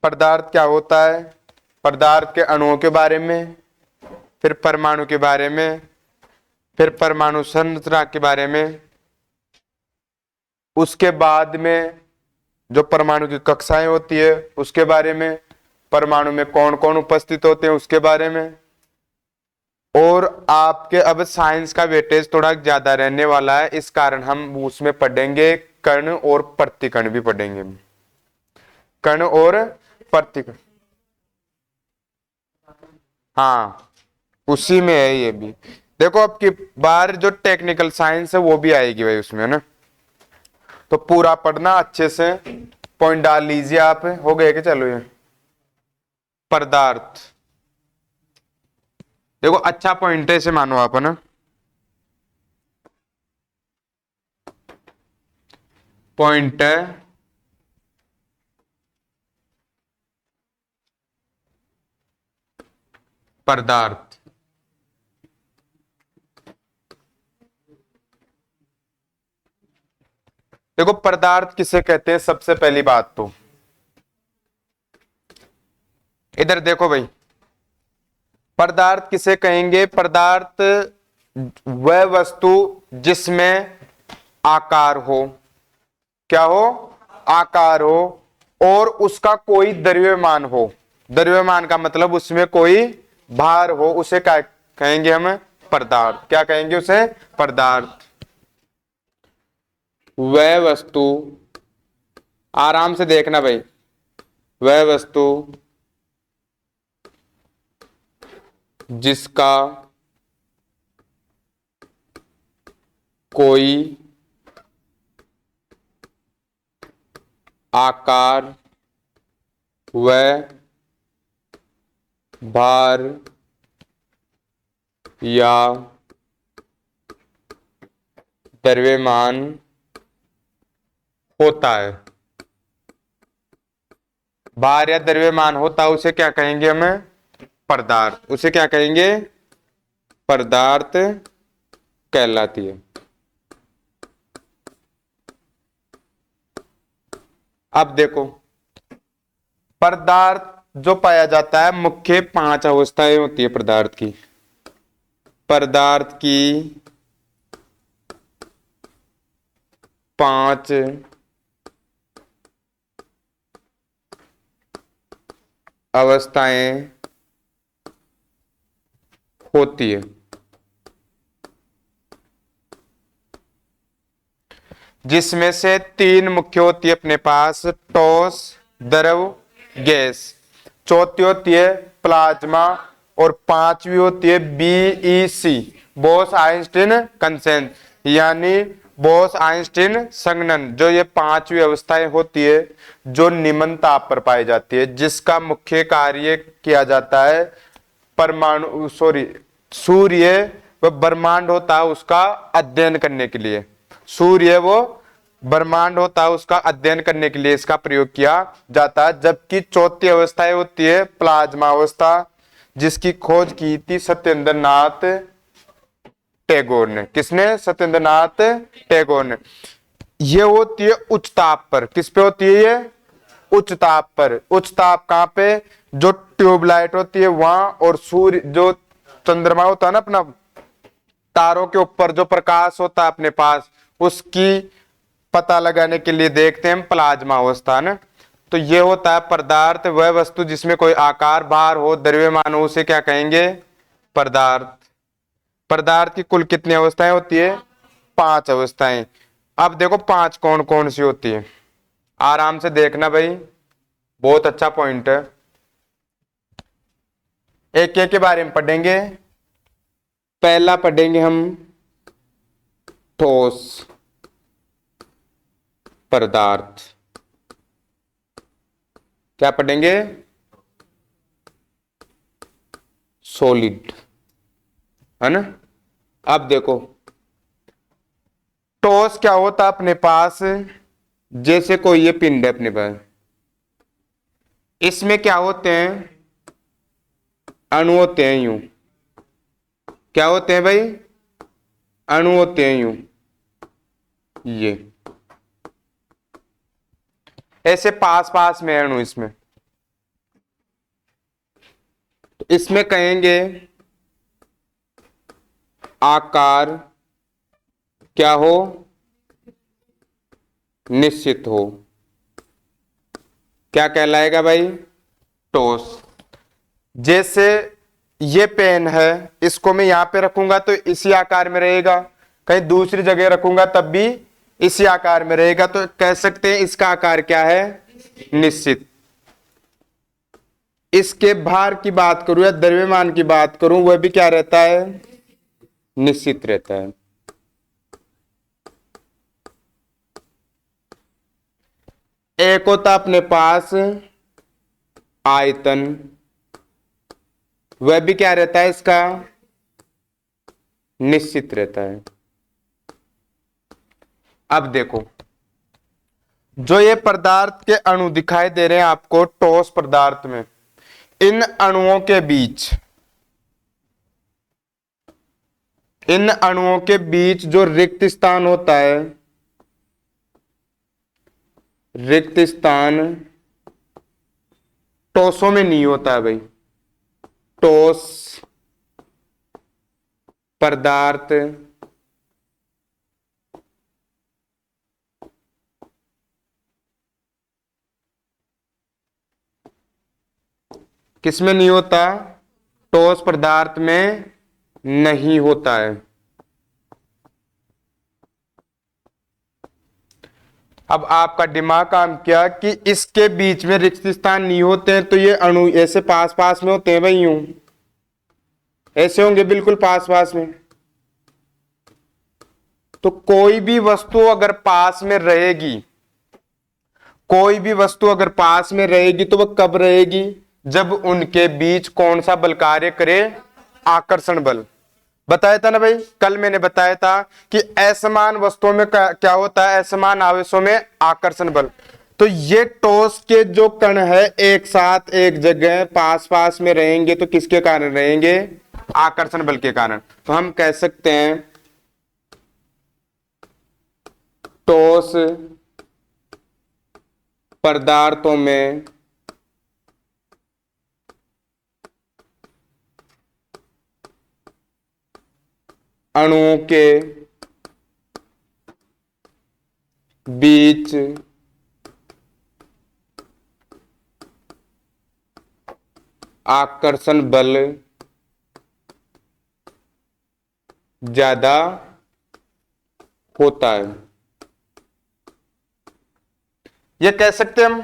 पदार्थ क्या होता है, पदार्थ के अणुओं के बारे में, फिर परमाणु के बारे में, फिर परमाणु संरचना के बारे में, उसके बाद में जो परमाणु की कक्षाएं होती है उसके बारे में, परमाणु में कौन कौन उपस्थित होते हैं उसके बारे में। और आपके अब साइंस का वेटेज थोड़ा ज्यादा रहने वाला है, इस कारण हम उसमें पढ़ेंगे कण और प्रतिकण भी पढ़ेंगे। कण और प्रतिकण, हाँ उसी में है ये भी। देखो अब की बार जो टेक्निकल साइंस है वो भी आएगी भाई उसमें ना, तो पूरा पढ़ना अच्छे से, पॉइंट डाल लीजिए आप। हो गए कि चलो ये पदार्थ, देखो अच्छा पॉइंट है, इसे मानो आप ना। पॉइंट है पदार्थ। देखो पदार्थ किसे कहते हैं, सबसे पहली बात तो इधर देखो भाई, पदार्थ किसे कहेंगे, पदार्थ वह वस्तु जिसमें आकार हो, क्या हो, आकार हो, और उसका कोई द्रव्यमान हो। द्रव्यमान का मतलब उसमें कोई भार हो, उसे क्या कहेंगे हम, पदार्थ। क्या कहेंगे उसे, पदार्थ। वह वस्तु, आराम से देखना भाई, वह वस्तु जिसका कोई आकार व भार या द्रव्यमान होता है, भार या द्रव्यमान होता है, उसे क्या कहेंगे हमें, पदार्थ। उसे क्या कहेंगे, पदार्थ कहलाती है। अब देखो पदार्थ जो पाया जाता है, मुख्य 5 अवस्थाएं होती है पदार्थ की। पदार्थ की 5 अवस्थाएं होती है, जिसमें से 3 मुख्य होती है अपने पास, ठोस, द्रव, गैस। चौथी होती है प्लाज्मा, और 5वीं होती है बीईसी, बोस आइंस्टीन कंसेंस, यानी बोस आइंस्टीन संघनन। जो ये 5वीं अवस्थाएं होती है जो निम्न ताप पर पाई जाती है, जिसका मुख्य कार्य किया जाता है परमाणु सूर्य व ब्रह्मांड होता है उसका अध्ययन करने के लिए। सूर्य वो ब्रह्मांड होता है उसका अध्ययन करने के लिए इसका प्रयोग किया जाता है। जबकि चौथी अवस्था होती है प्लाज्मा अवस्था, जिसकी खोज की थी सत्येंद्रनाथ टैगोर ने। किसने, सत्येंद्रनाथ टैगोर ने। ये होती है उच्च ताप पर। किस पे होती है ये, उच्च ताप पर। उच्च ताप कहां पे, जो ट्यूबलाइट होती है वहां, और सूर्य जो चंद्रमा होता है ना अपना, तारों के ऊपर जो प्रकाश होता है अपने पास, उसकी पता लगाने के लिए देखते हैं हम प्लाज्मा अवस्था ना। तो ये होता है पदार्थ, वह वस्तु जिसमें कोई आकार, भार हो, द्रव्यमान हो, उसे क्या कहेंगे, पदार्थ। पदार्थ की कुल कितनी अवस्थाएं होती है, 5 अवस्थाएं। अब देखो 5 कौन कौन सी होती है, आराम से देखना भाई, बहुत अच्छा पॉइंट है। एक एक के बारे में पढ़ेंगे। पहला पढ़ेंगे हम ठोस पदार्थ। क्या पढ़ेंगे, सॉलिड, है ना। अब देखो ठोस क्या होता है अपने पास, जैसे कोई ये पिंड है अपने पास, इसमें क्या होते हैं, अणु होते हैं यूं। क्या होते हैं भाई, अणु होते हैं यूं, ये ऐसे पास पास में अणु इसमें। इसमें कहेंगे आकार क्या हो, निश्चित हो। क्या कहलाएगा भाई? टॉस। जैसे ये पेन है, इसको मैं यहां पे रखूंगा तो इसी आकार में रहेगा, कहीं दूसरी जगह रखूंगा तब भी इसी आकार में रहेगा, तो कह सकते हैं इसका आकार क्या है? निश्चित। इसके भार की बात करूं या द्रव्यमान की बात करूं, वह भी क्या रहता है? निश्चित रहता है। एक होता अपने पास आयतन, वह भी क्या रहता है इसका? निश्चित रहता है। अब देखो, जो ये पदार्थ के अणु दिखाई दे रहे हैं आपको ठोस पदार्थ में, इन अणुओं के बीच, इन अणुओं के बीच जो रिक्त स्थान होता है, रिक्त स्थान ठोसों में नहीं होता है भाई। ठोस पदार्थ किसमें नहीं होता? ठोस पदार्थ में नहीं होता है। अब आपका दिमाग काम किया कि इसके बीच में रिक्त स्थान नहीं होते हैं, तो ये अणु ऐसे पास पास में होते हैं भाई, यूं ऐसे होंगे बिल्कुल पास पास में। तो कोई भी वस्तु अगर पास में रहेगी, कोई भी वस्तु अगर पास में रहेगी तो वह कब रहेगी? जब उनके बीच कौन सा बल कार्य करे? आकर्षण बल। बताया था ना भाई, कल मैंने बताया था कि असमान वस्तुओं में क्या होता है? असमान आवेशों में आकर्षण बल। तो ये ठोस के जो कण है एक साथ एक जगह पास पास में रहेंगे तो किसके कारण रहेंगे? आकर्षण बल के कारण। तो हम कह सकते हैं ठोस पदार्थों में अणुओं के बीच आकर्षण बल ज्यादा होता है। ये कह सकते हैं हम,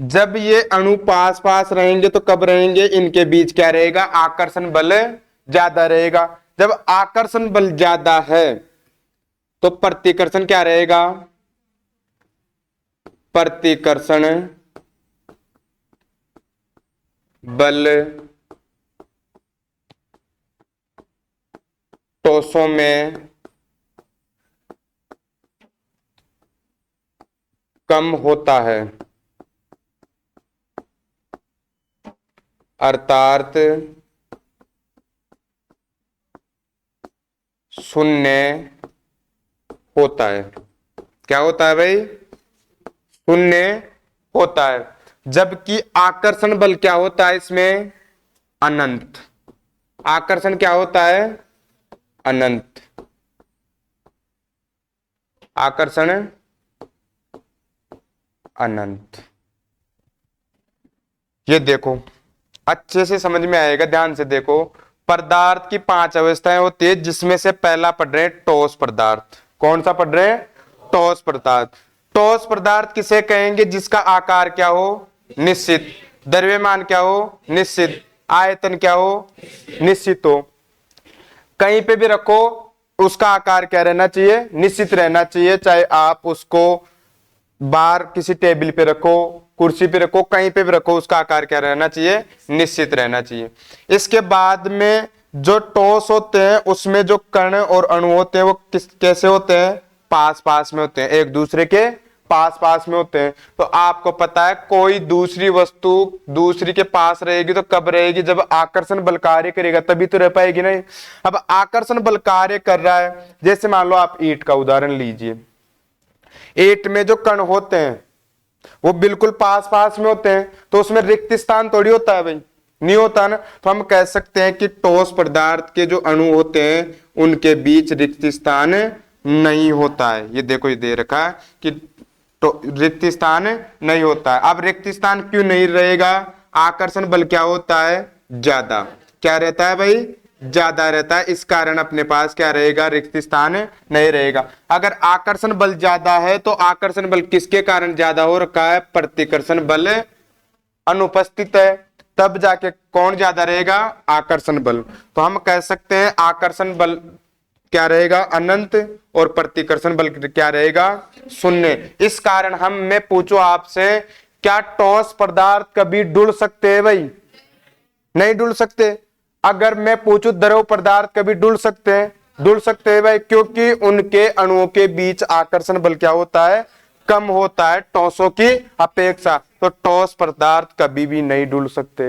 जब ये अणु पास पास रहेंगे तो कब रहेंगे? इनके बीच क्या रहेगा? आकर्षण बल ज्यादा रहेगा। जब आकर्षण बल ज्यादा है तो प्रतिकर्षण क्या रहेगा? प्रतिकर्षण बल ठोसों में कम होता है, अर्थात शून्य होता है। क्या होता है भाई? शून्य होता है। जबकि आकर्षण बल क्या होता है इसमें? अनंत। आकर्षण क्या होता है? अनंत। आकर्षण अनंत। ये देखो, अच्छे से समझ में आएगा, ध्यान से देखो। पदार्थ की 5 अवस्थाएं होती है, जिसमें से पहला पढ़ रहे हैं ठोस पदार्थ। कौन सा पढ़ रहे हैं? ठोस पदार्थ। ठोस पदार्थ किसे कहेंगे? जिसका आकार क्या हो? निश्चित। द्रव्यमान क्या हो? निश्चित। आयतन क्या हो? निश्चित हो। कहीं पे भी रखो उसका आकार क्या रहना चाहिए? निश्चित रहना चाहिए। चाहे आप उसको बाहर किसी टेबल पे रखो, कुर्सी पे रखो, कहीं पे भी रखो, उसका आकार क्या रहना चाहिए? निश्चित रहना चाहिए। इसके बाद में जो ठोस होते हैं उसमें जो कण और अणु होते हैं वो कैसे होते हैं? पास पास में होते हैं, एक दूसरे के पास पास में होते हैं। तो आपको पता है कोई दूसरी वस्तु दूसरी के पास रहेगी तो कब रहेगी? जब आकर्षण बल कार्य करेगा तभी तो रह पाएगी नहीं। अब आकर्षण बल कार्य कर रहा है, जैसे मान लो आप ईंट का उदाहरण लीजिए। ईंट में जो कण होते हैं वो बिल्कुल पास पास में होते हैं, तो उसमें रिक्त स्थान थोड़ी होता है भाई। नहीं होता ना, तो हम कह सकते हैं कि ठोस पदार्थ के जो अणु होते हैं उनके बीच रिक्त स्थान नहीं होता है। ये देखो ये दे रखा है कि तो रिक्त स्थान नहीं होता है। अब रिक्त स्थान क्यों नहीं रहेगा? आकर्षण बल क्या होता है? ज्यादा। क्या रहता है भाई? ज्यादा रहता है, इस कारण अपने पास क्या रहेगा? रिक्त स्थान नहीं रहेगा। अगर आकर्षण बल ज्यादा है तो आकर्षण बल किसके कारण ज्यादा हो रखा है? प्रतिकर्षण बल अनुपस्थित है, तब जाके कौन ज्यादा रहेगा? आकर्षण बल। तो हम कह सकते हैं आकर्षण बल क्या रहेगा? अनंत, और प्रतिकर्षण बल क्या रहेगा? शून्य। इस कारण हम मैं पूछूं आपसे, क्या ठोस पदार्थ कभी डुल सकते हैं भाई? नहीं डुल सकते। अगर मैं पूछूं द्रव पदार्थ कभी डुल सकते हैं? डुल सकते हैं भाई, क्योंकि उनके अणुओं के बीच आकर्षण बल क्या होता है? कम होता है ठोसों की अपेक्षा। तो ठोस पदार्थ कभी भी नहीं डुल सकते,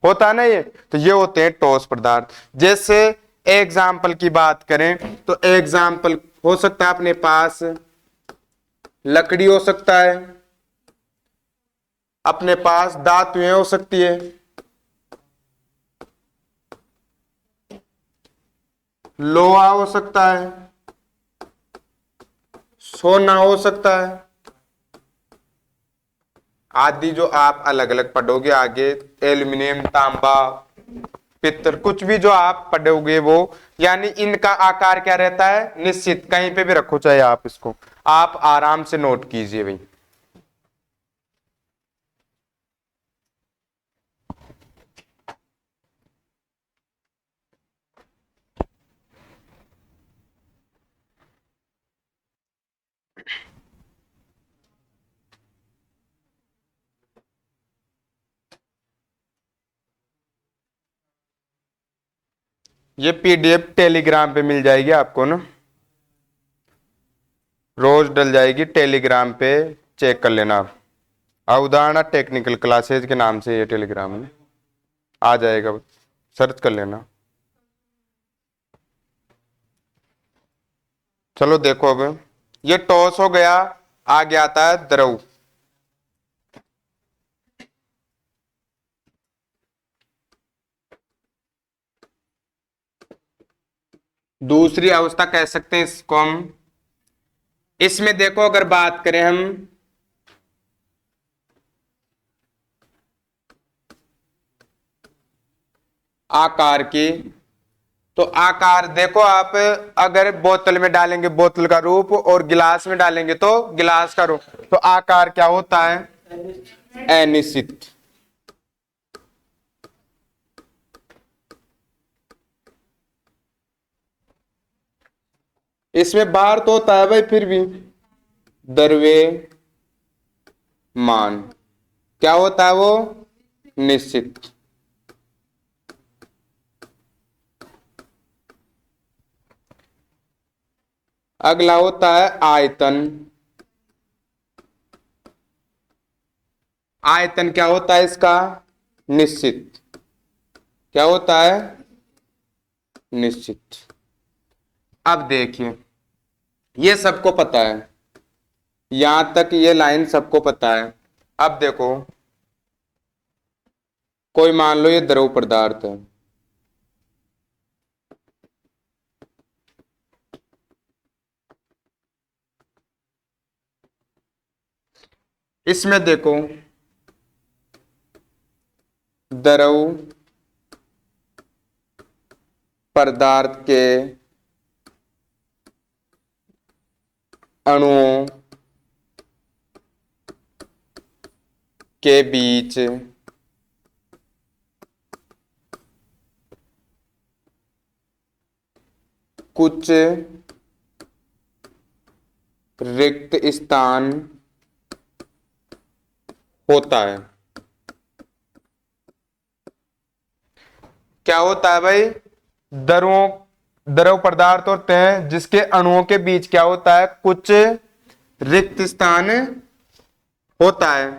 होता ना ये। तो ये होते हैं ठोस पदार्थ। जैसे एग्जाम्पल की बात करें तो एग्जाम्पल हो सकता है अपने पास लकड़ी हो सकता है, अपने पास धातुएं हो सकती है, लोहा हो सकता है, सोना हो सकता है आदि, जो आप अलग अलग पढ़ोगे आगे, एल्यूमिनियम, तांबा, पित्तल, कुछ भी जो आप पढ़ोगे वो, यानी इनका आकार क्या रहता है? निश्चित। कहीं पे भी रखो चाहे आप इसको, आप आराम से नोट कीजिए भाई। ये पीडीएफ टेलीग्राम पे मिल जाएगी आपको ना, रोज डल जाएगी टेलीग्राम पे, चेक कर लेना आप। अवधारणा टेक्निकल क्लासेज के नाम से ये टेलीग्राम में आ जाएगा, सर्च कर लेना। चलो देखो, अब ये टॉस हो गया, आगे आता है द्रव। दूसरी अवस्था कह सकते हैं इसको हम। इसमें देखो अगर बात करें हम आकार की, तो आकार देखो आप, अगर बोतल में डालेंगे बोतल का रूप और गिलास में डालेंगे तो गिलास का रूप, तो आकार क्या होता है? अनिश्चित। इसमें बाहर तो होता है भाई, फिर भी द्रव्यमान क्या होता है? वो निश्चित। अगला होता है आयतन। आयतन क्या होता है इसका? निश्चित। क्या होता है? निश्चित। अब देखिए, ये सबको पता है, यहां तक ये लाइन सबको पता है। अब देखो, कोई मान लो ये द्रव पदार्थ है, इसमें देखो द्रव पदार्थ के अणुओं के बीच कुछ रिक्त स्थान होता है। क्या होता है भाई? द्रवों द्रव पदार्थ होते हैं जिसके अणुओं के बीच क्या होता है? कुछ रिक्त स्थान होता है।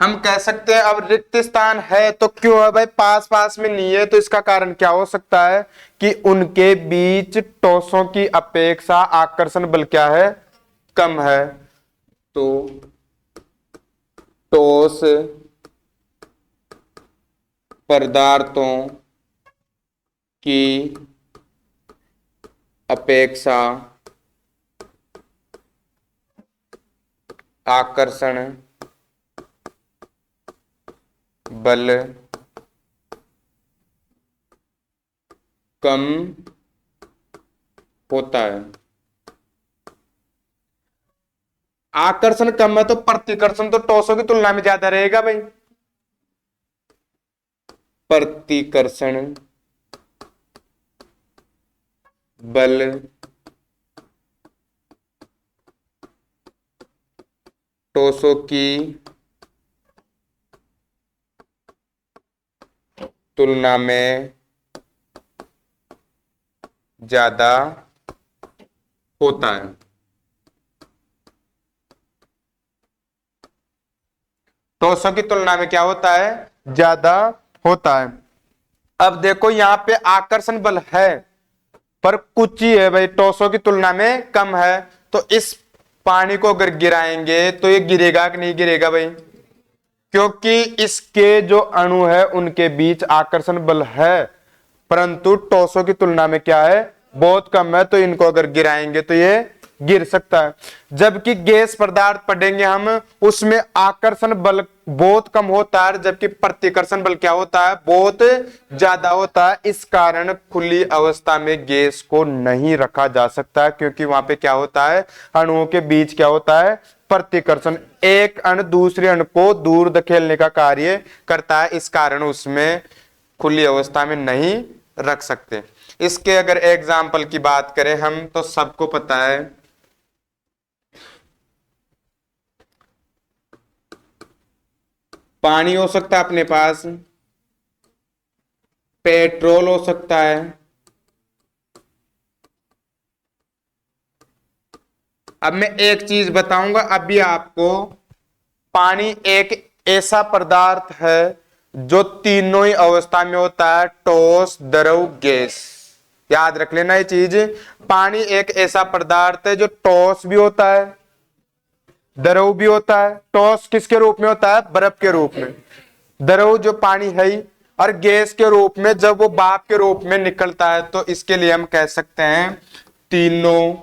हम कह सकते हैं अब रिक्त स्थान है तो क्यों है भाई? पास पास में नहीं है, तो इसका कारण क्या हो सकता है कि उनके बीच ठोसों की अपेक्षा आकर्षण बल क्या है? कम है। तो ठोस पदार्थों की अपेक्षा आकर्षण बल कम होता है। आकर्षण कम है तो प्रतिकर्षण तो टॉसों की तुलना में ज्यादा रहेगा भाई। प्रतिकर्षण बल टॉसों की तुलना में ज्यादा होता है। टॉसों की तुलना में क्या होता है, ज्यादा होता है। अब देखो यहां पे आकर्षण बल है पर कुछ ही है भाई, टॉसों की तुलना में कम है। तो इस पानी को अगर गिराएंगे तो ये गिरेगा कि नहीं गिरेगा भाई, क्योंकि इसके जो अणु है उनके बीच आकर्षण बल है, परंतु टॉसों की तुलना में क्या है, बहुत कम है। तो इनको अगर गिराएंगे तो ये गिर सकता है। जबकि गैस पदार्थ पढ़ेंगे हम, उसमें आकर्षण बल बहुत कम होता है, जबकि प्रतिकर्षण बल क्या होता है, बहुत ज्यादा होता है। इस कारण खुली अवस्था में गैस को नहीं रखा जा सकता, क्योंकि वहां पे क्या होता है, अणुओं के बीच क्या होता है, प्रतिकर्षण। एक अणु दूसरे अणु को दूर धकेलने का कार्य करता है, इस कारण उसमें खुली अवस्था में नहीं रख सकते। इसके अगर एग्जाम्पल की बात करें हम, तो सबको पता है पानी हो सकता है अपने पास, पेट्रोल हो सकता है, अब मैं एक चीज बताऊंगा अभी आपको। पानी एक ऐसा पदार्थ है जो तीनों ही अवस्था में होता है, ठोस द्रव गैस। याद रख लेना ये चीज। पानी एक ऐसा पदार्थ है जो ठोस भी होता है, द्रव भी होता है। ठोस किसके रूप में होता है, बर्फ के रूप में। द्रव जो पानी है ही, और गैस के रूप में जब वो भाप के रूप में निकलता है, तो इसके लिए हम कह सकते हैं तीनों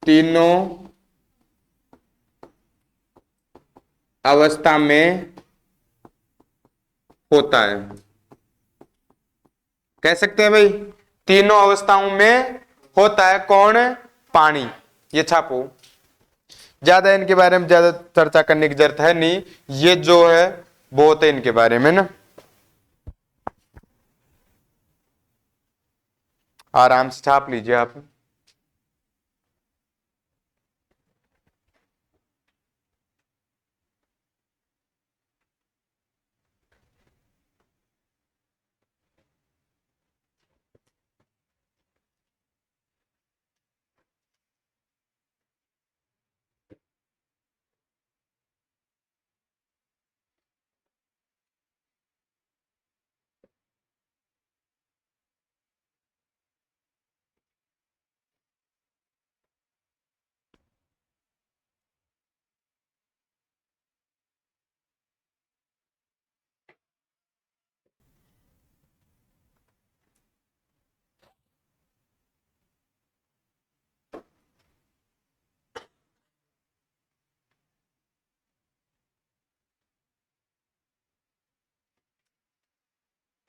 तीनों अवस्था में होता है। कह सकते हैं भाई तीनों अवस्थाओं में होता है। कौन, पानी। ये छापो, ज्यादा इनके बारे में ज्यादा चर्चा करने की जरूरत है नहीं, ये जो है बहुत है इनके बारे में ना, आराम से छाप लीजिए आप।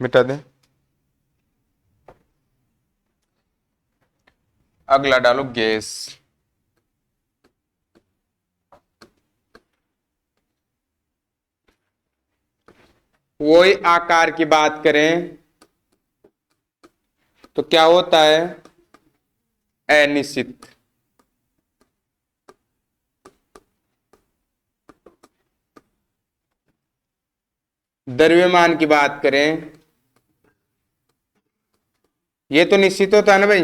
मिटा दे, अगला डालो गैस। वही आकार की बात करें तो क्या होता है, अनिश्चित। द्रव्यमान की बात करें, ये तो निश्चित होता है ना भाई।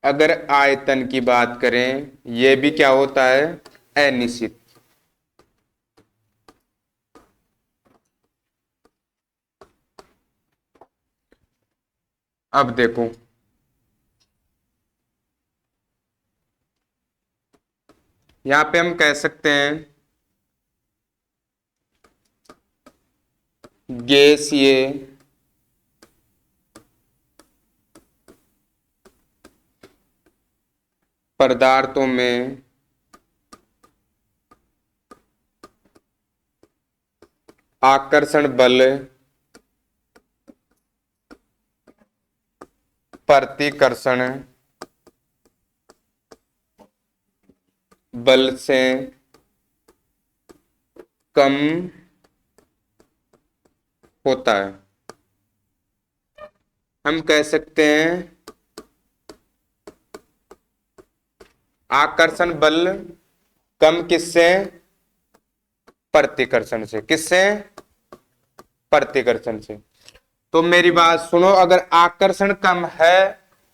अगर आयतन की बात करें, ये भी क्या होता है, अनिश्चित। अब देखो, यहां पे हम कह सकते हैं गैसीय पदार्थों में आकर्षण बल प्रतिकर्षण बल से कम होता है। हम कह सकते हैं आकर्षण बल कम किससे? प्रतिकर्षण से। किससे? प्रतिकर्षण से। तो मेरी बात सुनो, अगर आकर्षण कम है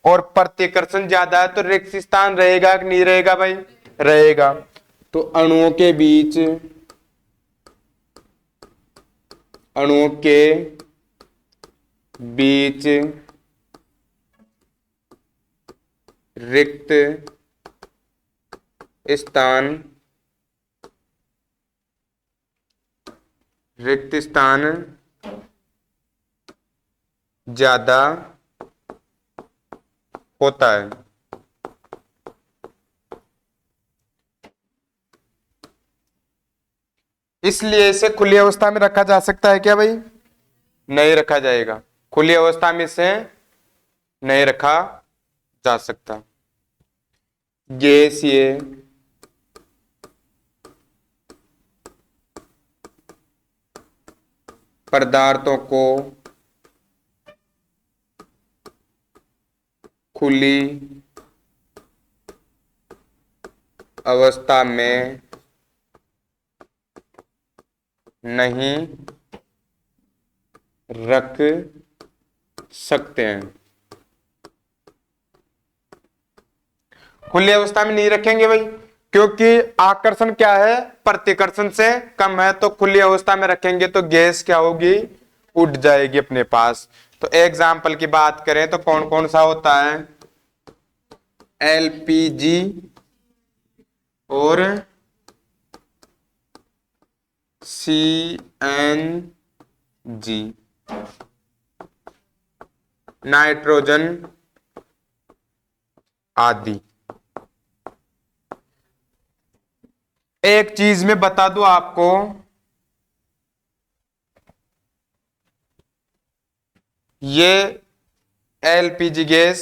और प्रतिकर्षण ज्यादा है तो रिक्त स्थान रहेगा कि नहीं रहेगा भाई? रहेगा। तो अणुओं के बीच रिक्त स्थान ज्यादा होता है। इसलिए इसे खुली अवस्था में रखा जा सकता है क्या भाई? नहीं रखा जाएगा। खुली अवस्था में इसे नहीं रखा जा सकता। गैसीय पदार्थों को खुली अवस्था में नहीं रख सकते हैं। खुली अवस्था में नहीं रखेंगे भाई, क्योंकि आकर्षण क्या है? प्रतिकर्षण से कम है। तो खुली अवस्था में रखेंगे तो गैस क्या होगी? उड़ जाएगी अपने पास। तो एग्जाम्पल की बात करें तो कौन कौन सा होता है? एलपीजी और सीएनजी, नाइट्रोजन आदि। एक चीज में बता दूं आपको, ये एलपीजी गैस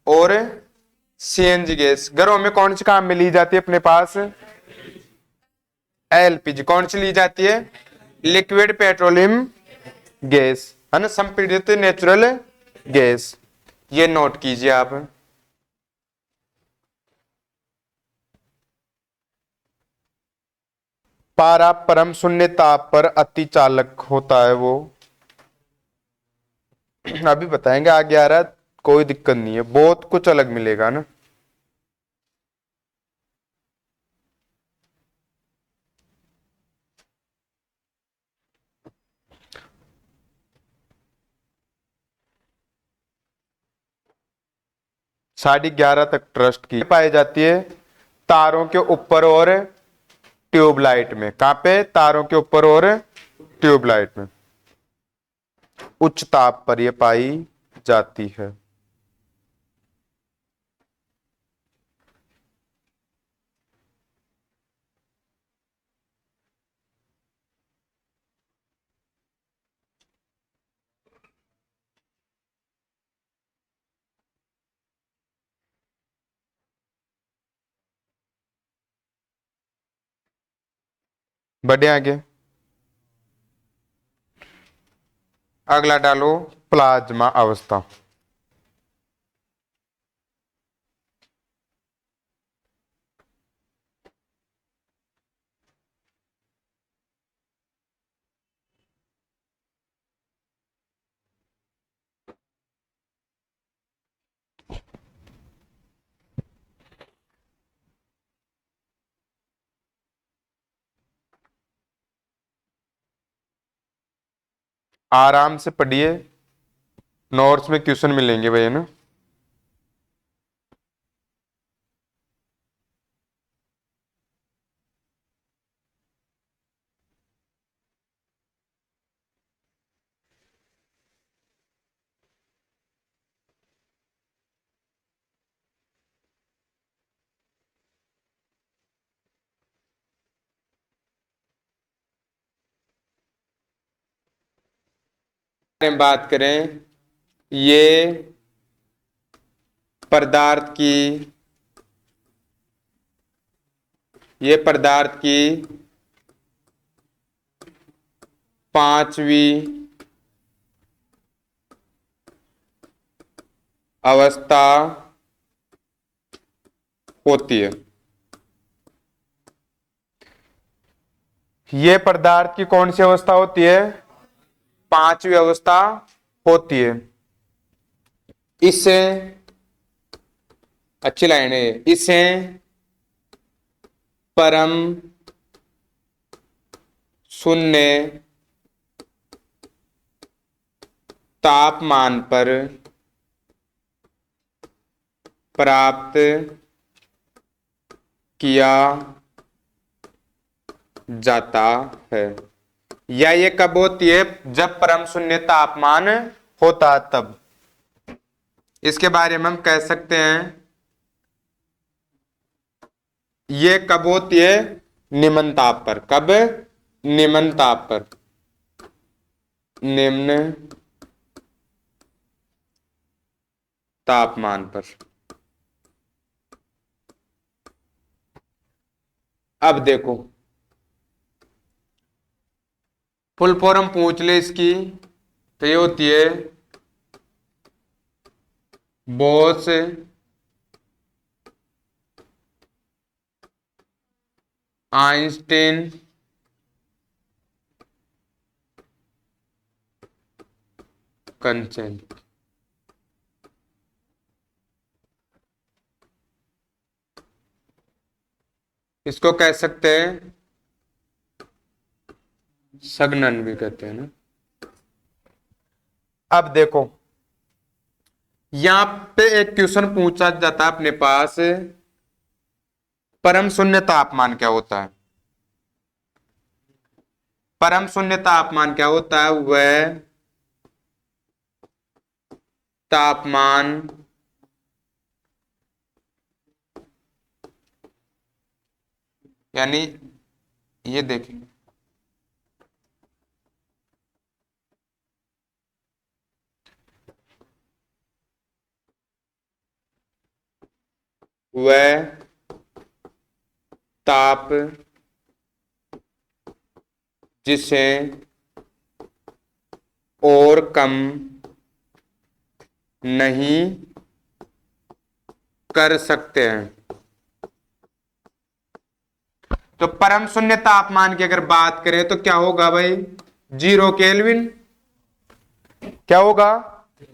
और सीएनजी गैस घरों में कौन सी काम में ली जाती है अपने पास? एलपीजी कौन सी ली जाती है? लिक्विड पेट्रोलियम गैस, है ना, संपीड़ित नेचुरल गैस। ये नोट कीजिए आप। पारा परम शून्य ताप पर अति चालक होता है वो। अभी बताएंगे आगे आ रहा है, कोई दिक्कत नहीं है, बहुत कुछ अलग मिलेगा ना। साढ़े 11 तक ट्रस्ट की पाई जाती है तारों के ऊपर और ट्यूबलाइट में। कहां पे? तारों के ऊपर और ट्यूबलाइट में उच्च ताप पर यह पाई जाती है। बढ़े आगे। अगला डालो प्लाज्मा अवस्था। आराम से पढ़िए। नोट्स में क्वेश्चन मिलेंगे भाई, है ना। में बात करें, ये पदार्थ की ये पदार्थ की पांचवी अवस्था होती है। ये पदार्थ की कौन सी अवस्था होती है? पांचवी अवस्था होती है। इससे अच्छी लाइन है, इसे परम शून्य तापमान पर प्राप्त किया जाता है। या ये कब होती है? जब परम शून्य तापमान होता है तब। इसके बारे में हम कह सकते हैं ये कब होती है? निम्न ताप पर। कब? निम्न ताप पर। निम्न तापमान पर। अब देखो, फुल फॉर्म पूछ ले इसकी तो ये होती है बोस आइंस्टीन कंसेंट। इसको कह सकते हैं संघनन भी कहते हैं ना। अब देखो, यहां पे एक क्वेश्चन पूछा जाता है अपने पास, परम शून्य तापमान क्या होता है? परम शून्य तापमान क्या होता है? वह तापमान यानी ये देखें, वह ताप जिसे और कम नहीं कर सकते हैं। तो परम शून्य तापमान की अगर बात करें तो क्या होगा भाई? 0 केल्विन। क्या होगा?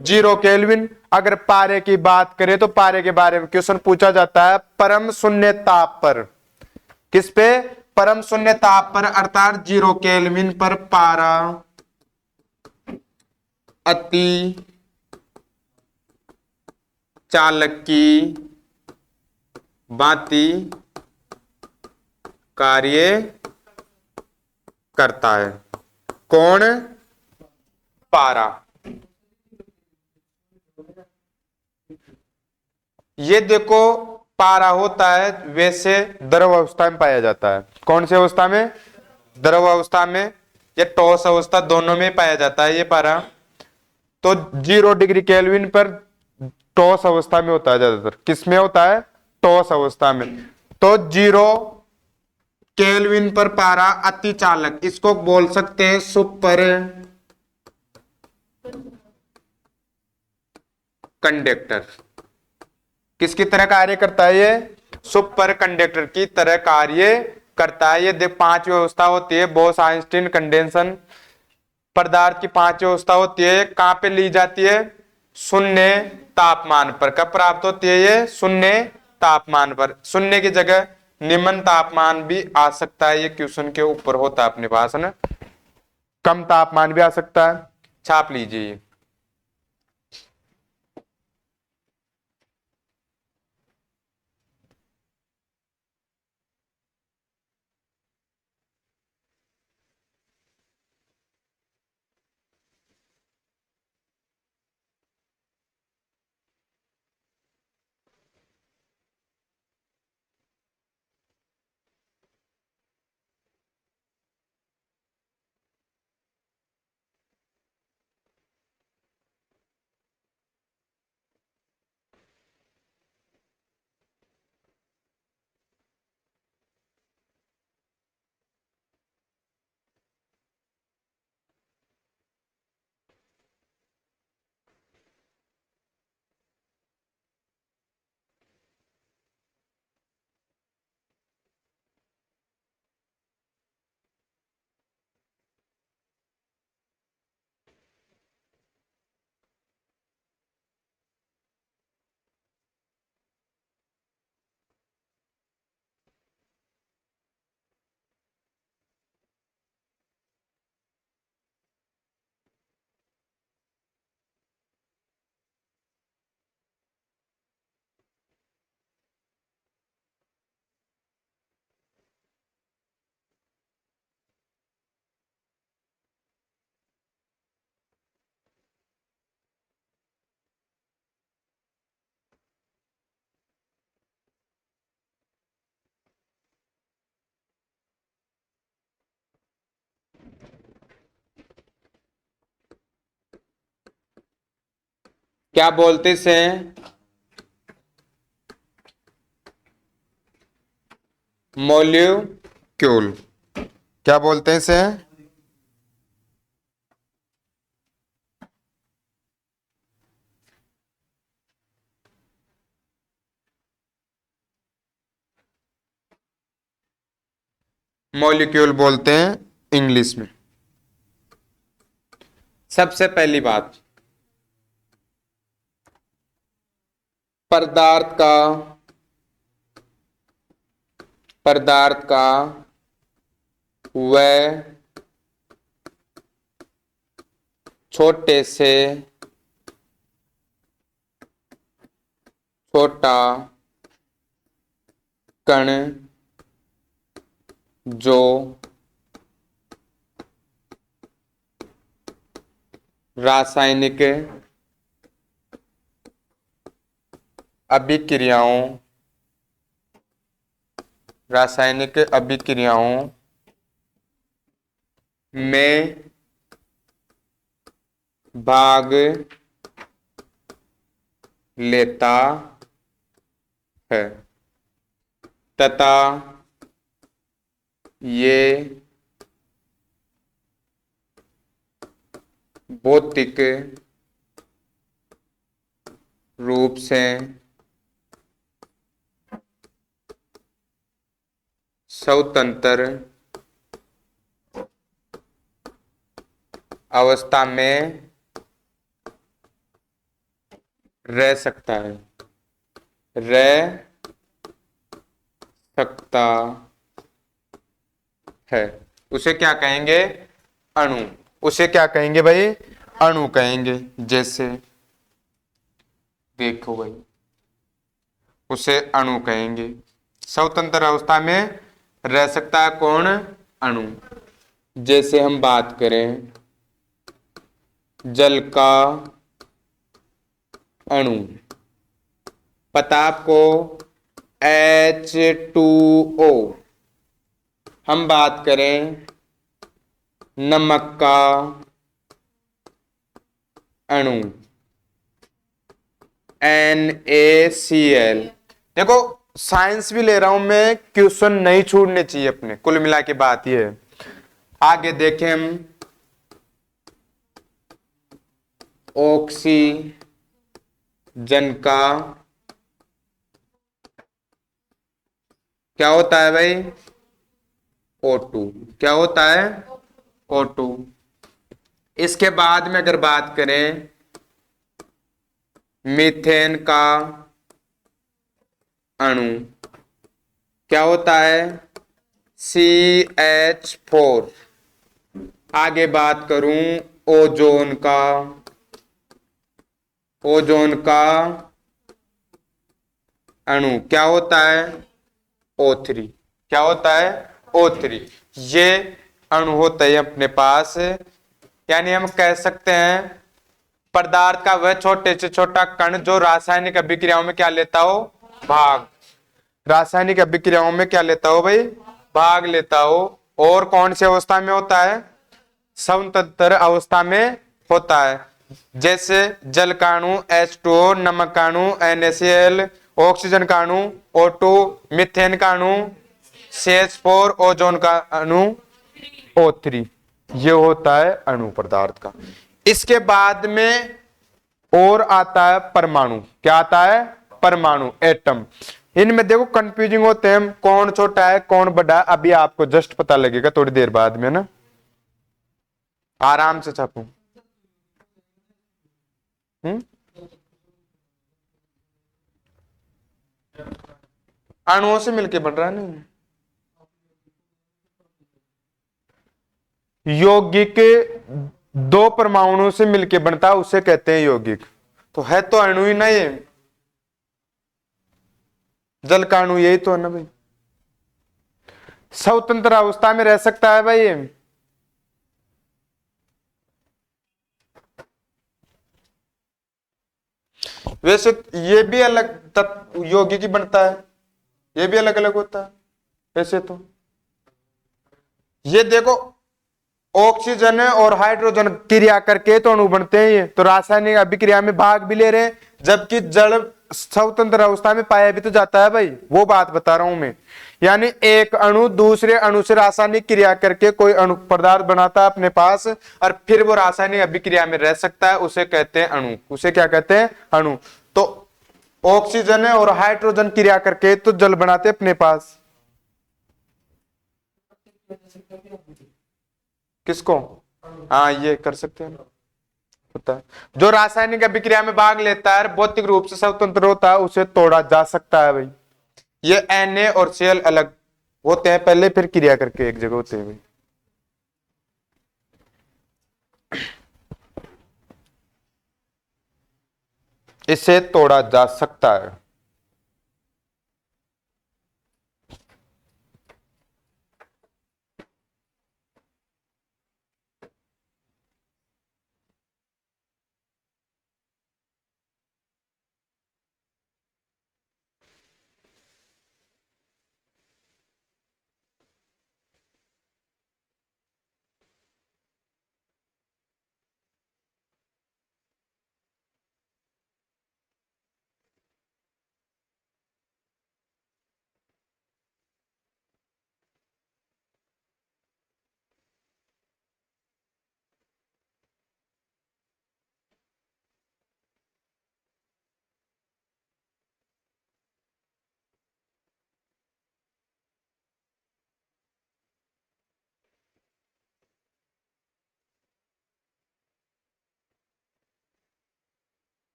0 केल्विन। अगर पारे की बात करें तो पारे के बारे में क्वेश्चन पूछा जाता है परम शून्य ताप पर। किस पे? परम शून्य ताप पर, अर्थात 0 केल्विन पर पारा अति चालक की भांति कार्य करता है। कौन? पारा। ये देखो, पारा होता है वैसे द्रव अवस्था में पाया जाता है। कौन सी अवस्था में? द्रव अवस्था में या ठोस अवस्था, दोनों में पाया जाता है ये पारा। तो 0 डिग्री केल्विन पर ठोस अवस्था में होता है ज्यादातर। किस में होता है? ठोस अवस्था में। तो 0 केल्विन पर पारा अति चालक, इसको बोल सकते हैं सुपर कंडक्टर। किसकी तरह कार्य करता है ये? सुपर कंडक्टर की तरह कार्य करता है। ये देख, 5 व्यवस्था होती है, बोस आइंस्टीन कंडेंसन। पदार्थ की 5 व्यवस्था होती है। कहां पे ली जाती है? शून्य तापमान पर। कब प्राप्त होती है ये? शून्य तापमान पर। शून्य की जगह निम्न तापमान भी आ सकता है, ये क्वेश्चन के ऊपर होता है अपने पास, है ना। कम तापमान भी आ सकता है, छाप लीजिए। क्या बोलते से? मॉलिक्यूल। क्या बोलते हैं इसे? मॉलिक्यूल बोलते हैं इंग्लिश में। सबसे पहली बात, पदार्थ का वह छोटे से छोटा कण जो रासायनिक अभिक्रियाओं में भाग लेता है तथा ये भौतिक रूप से स्वतंत्र अवस्था में रह सकता है। उसे क्या कहेंगे? अणु। उसे क्या कहेंगे भाई? अणु कहेंगे। जैसे देखो भाई, उसे अणु कहेंगे। स्वतंत्र अवस्था में रह सकता है कौन? अणु। जैसे हम बात करें जल का अणु, पता आपको H2O। हम बात करें नमक का अणु NaCl। देखो साइंस भी ले रहा हूं मैं, क्वेश्चन नहीं छूटने चाहिए अपने, कुल मिला के बात ये है। आगे देखें हम ऑक्सीजन का क्या होता है भाई? O2। क्या होता है? O2। इसके बाद में अगर बात करें मीथेन का अणु, क्या होता है? CH4। आगे बात करूं ओजोन का अणु, क्या होता है? O3। क्या होता है? O3। ये अणु होता है अपने पास, यानी हम कह सकते हैं पदार्थ का वह छोटे से छोटा कण जो रासायनिक अभिक्रियाओं में क्या लेता हो? भाग। रासायनिक अभिक्रियाओं में क्या लेता हो भाई? भाग लेता हो। और कौन सी अवस्था में होता है? स्वतंत्र अवस्था में होता है। जैसे जल का अणु H2O, नमक का अणु NaCl, ऑक्सीजन का अणु O2, मीथेन का अणु CH4, ओजोन का अणु O3। ये होता है अणु पदार्थ का। इसके बाद में और आता है परमाणु। क्या आता है? परमाणु, एटम। इनमें देखो कंफ्यूजिंग होते हैं, कौन छोटा है कौन बड़ा है, अभी आपको जस्ट पता लगेगा थोड़ी देर बाद में ना। आराम से छापू। अणुओं से मिलके बन रहा है ना। यौगिक दो परमाणुओं से मिलके बनता है, उसे कहते हैं यौगिक। तो है तो अणु ही ना ये, जल का अणु यही तो है ना भाई। स्वतंत्र अवस्था में रह सकता है भाई ये। वैसे ये भी अलग तत्व यौगिक ही बनता है, ये भी अलग अलग होता है वैसे तो। ये देखो ऑक्सीजन और हाइड्रोजन क्रिया करके तो अणु बनते हैं। ये तो रासायनिक अभिक्रिया में भाग भी ले रहे हैं, जबकि जड़ स्वतंत्र अवस्था में पाया भी तो जाता है भाई, वो बात बता रहा हूं मैं। यानी एक अणु दूसरे अणु से रासायनिक क्रिया करके कोई अणु पदार्थ बनाता है अपने पास, और फिर वो रासायनिक अभिक्रिया में रह सकता है, उसे कहते हैं अणु। उसे क्या कहते हैं? अणु। तो ऑक्सीजन और हाइड्रोजन क्रिया करके तो जल बनाते अपने पास। किसको? हाँ, ये कर सकते हैं होता है। जो रासायनिक अभिक्रिया में भाग लेता है, भौतिक रूप से स्वतंत्र होता है, उसे तोड़ा जा सकता है भाई। ये Na और Cl अलग होते हैं पहले, फिर क्रिया करके एक जगह होते हैं भाई। इसे तोड़ा जा सकता है।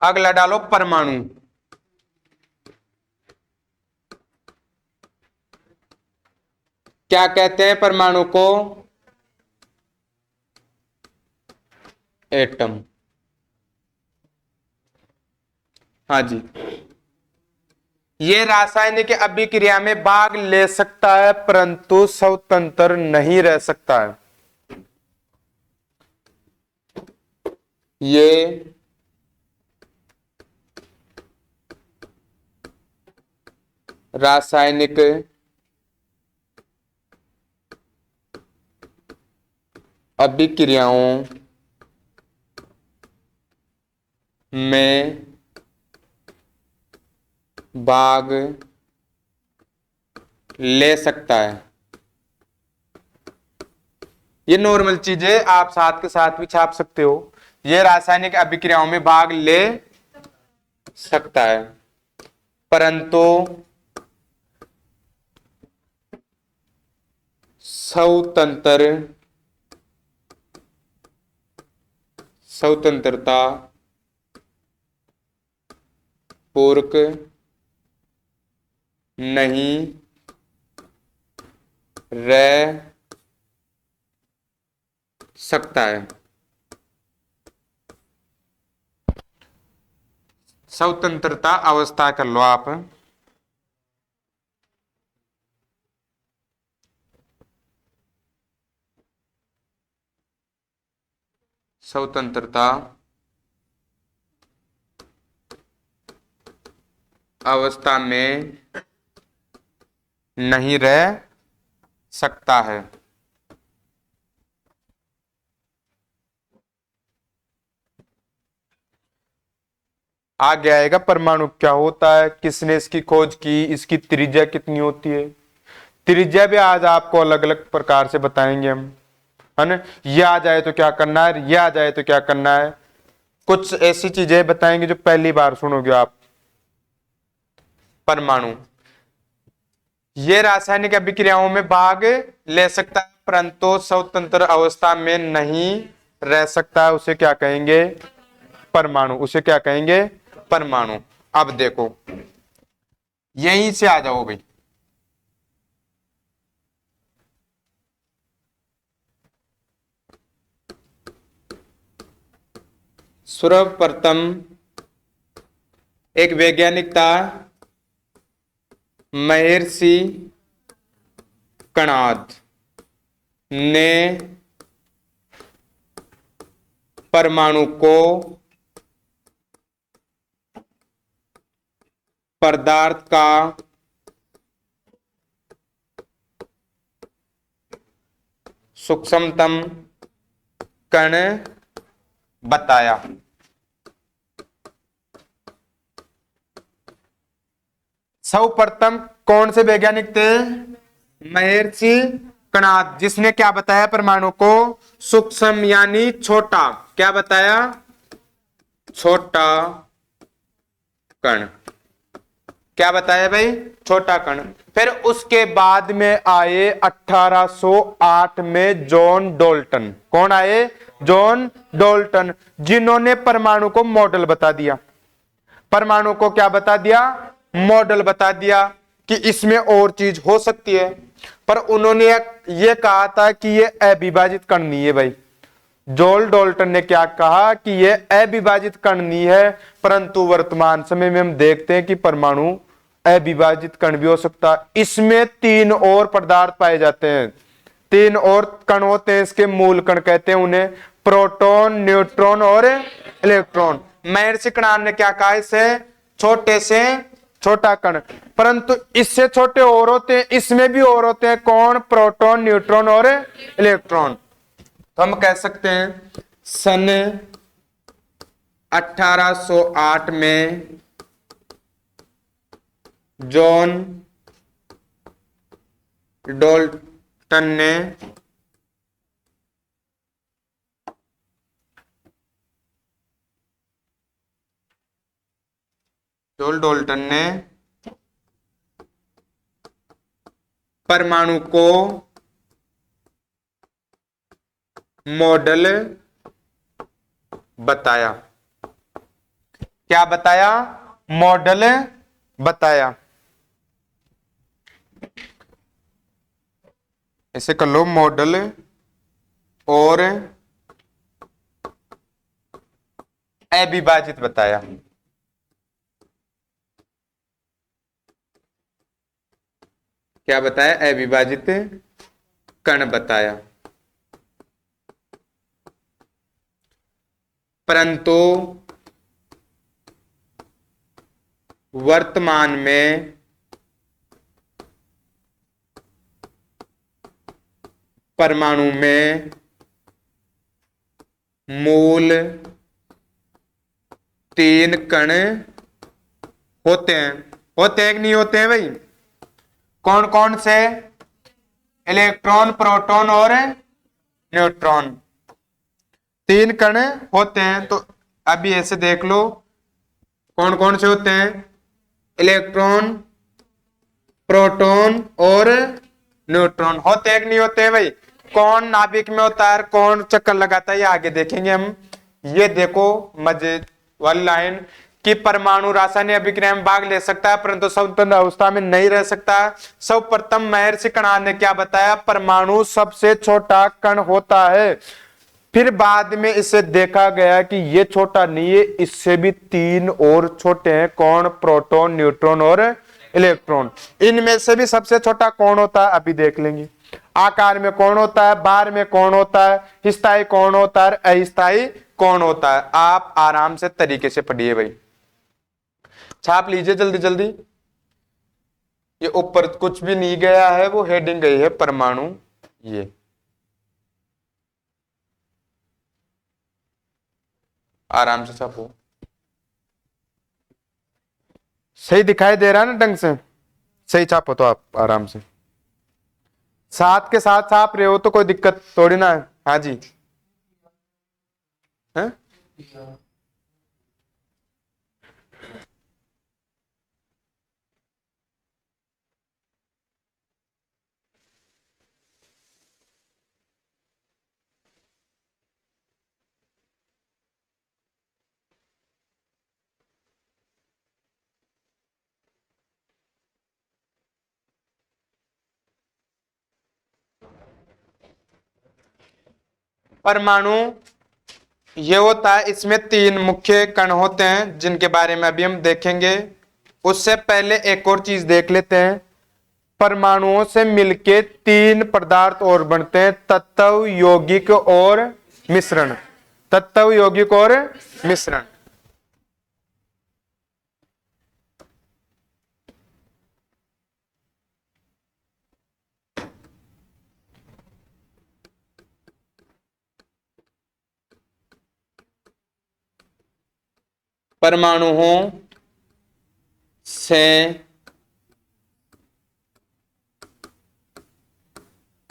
अगला डालो परमाणु। क्या कहते हैं परमाणु को? एटम। हाँ जी। ये रासायनिक अभिक्रिया में भाग ले सकता है, परंतु स्वतंत्र नहीं रह सकता है। ये रासायनिक अभिक्रियाओं में भाग ले सकता है। ये नॉर्मल चीजें आप साथ के साथ भी छाप सकते हो। ये रासायनिक अभिक्रियाओं में भाग ले सकता है, परंतु स्वतंत्रता पूर्वक नहीं रह सकता है। स्वतंत्रता अवस्था कर लो आप। स्वतंत्रता अवस्था में नहीं रह सकता है। आगे आएगा परमाणु क्या होता है, किसने इसकी खोज की, इसकी त्रिज्या कितनी होती है। त्रिज्या भी आज आपको अलग अलग प्रकार से बताएंगे हम, है ना। ये आ जाए तो क्या करना है, ये आ जाए तो क्या करना है, कुछ ऐसी चीजें बताएंगे जो पहली बार सुनोगे आप। परमाणु ये रासायनिक अभिक्रियाओं में भाग ले सकता है, परंतु स्वतंत्र अवस्था में नहीं रह सकता है। उसे क्या कहेंगे? परमाणु। उसे क्या कहेंगे? परमाणु। अब देखो यहीं से आ जाओ भाई। सर्वप्रथम एक वैज्ञानिक था महर्षि कणाद ने परमाणु को पदार्थ का सूक्ष्मतम कण बताया। सर्वप्रथम कौन से वैज्ञानिक थे? महर्षि कणाद, जिसने क्या बताया? परमाणु को सूक्ष्म यानी छोटा, क्या बताया? छोटा कण। क्या बताया भाई? छोटा कण। फिर उसके बाद में आए 1808 में जॉन डाल्टन। कौन आए? जॉन डाल्टन, जिन्होंने परमाणु को मॉडल बता दिया। परमाणु को क्या बता दिया? मॉडल बता दिया कि इसमें और चीज हो सकती है। पर उन्होंने यह कहा था कि यह अविभाजित कण नहीं है भाई। जॉन डाल्टन ने क्या कहा कि यह अविभाजित कण नहीं है, परंतु वर्तमान समय में हम देखते हैं कि परमाणु अविभाजित कण भी हो सकता है। इसमें 3 और पदार्थ पाए जाते हैं, 3 और कण होते हैं। इसके मूल कण कहते हैं उन्हें, प्रोटॉन, न्यूट्रॉन और इलेक्ट्रॉन। महर्षि कणाद ने क्या कहा? इसे छोटे से छोटा कण, परंतु इससे छोटे और होते हैं, इसमें भी और होते हैं। कौन? प्रोटॉन, न्यूट्रॉन और इलेक्ट्रॉन। तो हम कह सकते हैं सन 1808 में जॉन डाल्टन ने परमाणु को मॉडल बताया। क्या बताया? मॉडल बताया। ऐसे कर लो, मॉडल और अविभाजित बताया। क्या बताया? अविभाजित कण बताया। परंतु वर्तमान में परमाणु में मूल 3 कण होते हैं। होते हैं कि नहीं होते हैं भाई? कौन कौन से? इलेक्ट्रॉन, प्रोटॉन और न्यूट्रॉन। 3 कण होते हैं। तो अभी ऐसे देख लो कौन कौन से होते हैं? इलेक्ट्रॉन, प्रोटॉन और न्यूट्रॉन। होते हैं कि नहीं होते हैं भाई? कौन नाभिक में होता है, कौन चक्कर लगाता है, ये आगे देखेंगे हम। ये देखो मजे वाली लाइन कि परमाणु रासायनिक अभिक्रिया में भाग ले सकता है, परंतु स्वतंत्र अवस्था में नहीं रह सकता। सर्वप्रथम महर्षि कणाद ने क्या बताया? परमाणु सबसे छोटा कण होता है। फिर बाद में इसे देखा गया कि ये छोटा नहीं है, इससे भी 3 और छोटे हैं। कौन? प्रोटॉन, न्यूट्रॉन और इलेक्ट्रॉन। इनमें से भी सबसे छोटा कौन होता है? अभी देख लेंगे। आकार में कौन होता है, भार में कौन होता है, स्थायी कौन होता है, अस्थायी कौन होता है। आप आराम से तरीके से पढ़िए भाई, छाप लीजिए जल्दी जल्दी। ये ऊपर कुछ भी नहीं गया है, वो हेडिंग गई है परमाणु। ये आराम से छापो। सही दिखाई दे रहा है ना ढंग से? सही छापो तो आप आराम से, साथ के साथ छाप रहे हो तो कोई दिक्कत थोड़ी ना है। हाँ जी है? परमाणु ये होता है, इसमें तीन मुख्य कण होते हैं जिनके बारे में अभी हम देखेंगे। उससे पहले एक और चीज देख लेते हैं। परमाणुओं से मिलके तीन पदार्थ और बनते हैं, तत्व, यौगिक और मिश्रण। तत्व, यौगिक और मिश्रण। परमाणुओं से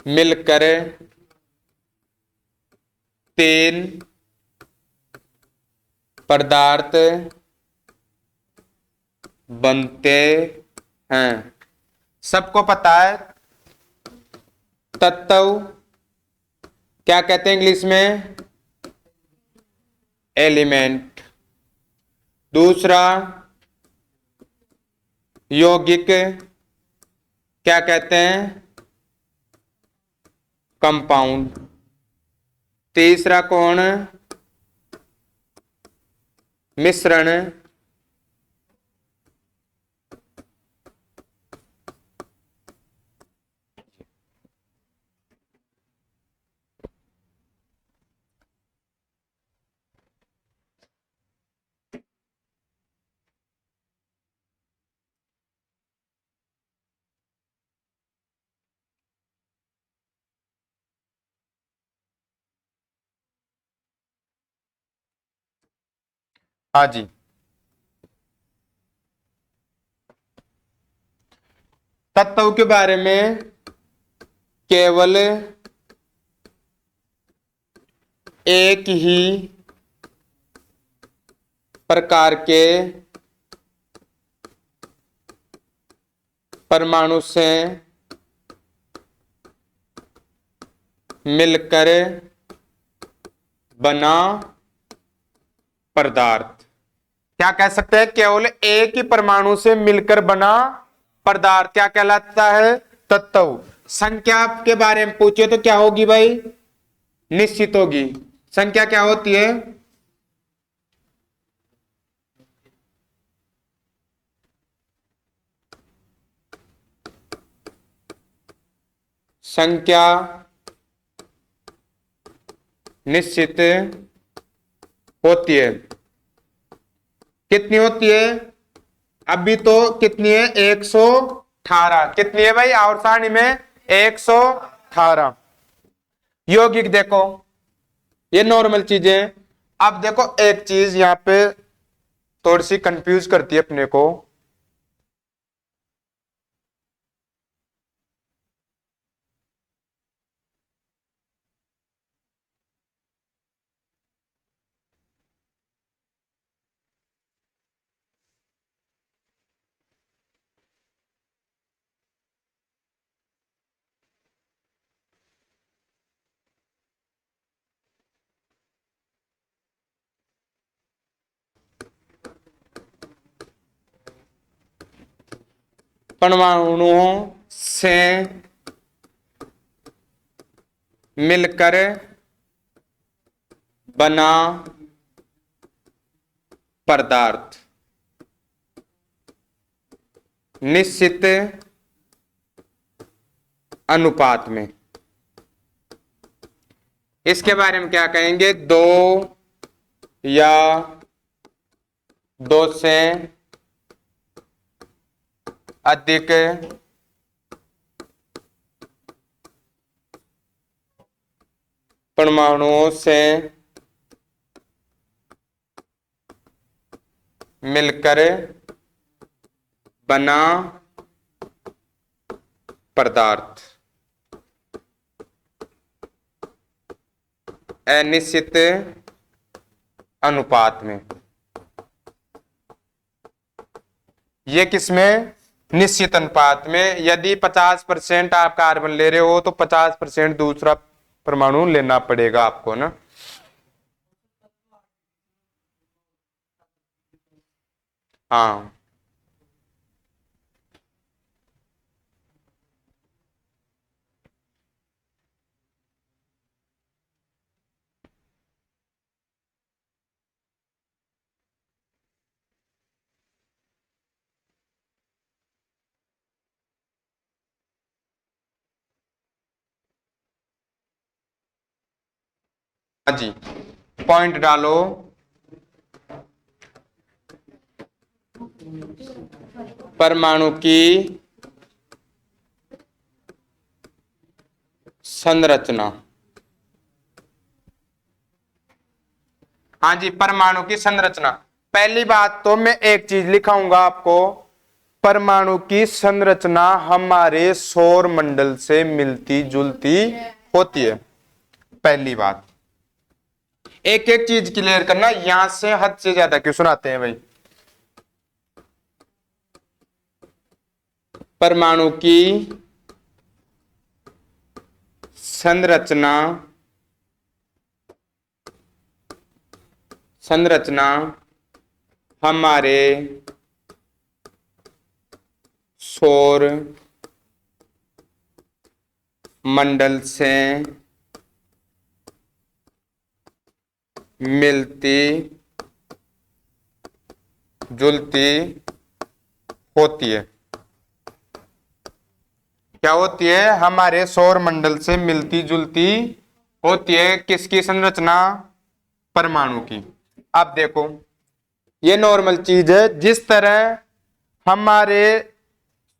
मिलकर तीन पदार्थ बनते हैं। सबको पता है तत्व क्या कहते हैं इंग्लिश में? एलिमेंट। दूसरा यौगिक क्या कहते हैं? कंपाउंड। तीसरा कौन? मिश्रण। हाँ जी, तत्व के बारे में केवल एक ही प्रकार के परमाणु से मिलकर बना पदार्थ। क्या कह सकते हैं? केवल एक ही परमाणु से मिलकर बना पदार्थ क्या कहलाता है? तत्व। संख्या के बारे में पूछे तो क्या होगी भाई? निश्चित होगी। संख्या क्या होती है? संख्या निश्चित होती है। कितनी होती है? अभी तो कितनी है? 118। कितनी है भाई आवर्त सारणी में? 118। यौगिक देखो, ये नॉर्मल चीजें। अब देखो एक चीज यहां पे थोड़ी सी कंफ्यूज करती है अपने को। परमाणुओं से मिलकर बना पदार्थ निश्चित अनुपात में। इसके बारे में क्या कहेंगे? दो या दो से अधिक परमाणुओं से मिलकर बना पदार्थ अनिश्चित अनुपात में। ये किसमें? निश्चित अनुपात में। यदि 50% आप कार्बन ले रहे हो तो 50% दूसरा परमाणु लेना पड़ेगा आपको ना। हाँ, हाँ जी, पॉइंट डालो। परमाणु की संरचना। हाँ जी, परमाणु की संरचना। पहली बात तो मैं एक चीज लिखाऊंगा आपको, परमाणु की संरचना हमारे सौर मंडल से मिलती जुलती होती है। पहली बात, एक एक चीज क्लियर करना, यहां से हद से ज्यादा क्वेश्चन आते हैं भाई। परमाणु की संरचना, संरचना हमारे सौर मंडल से मिलती जुलती होती है। क्या होती है? हमारे सौर मंडल से मिलती जुलती होती है। किसकी संरचना? परमाणु की। अब देखो, ये नॉर्मल चीज है। जिस तरह हमारे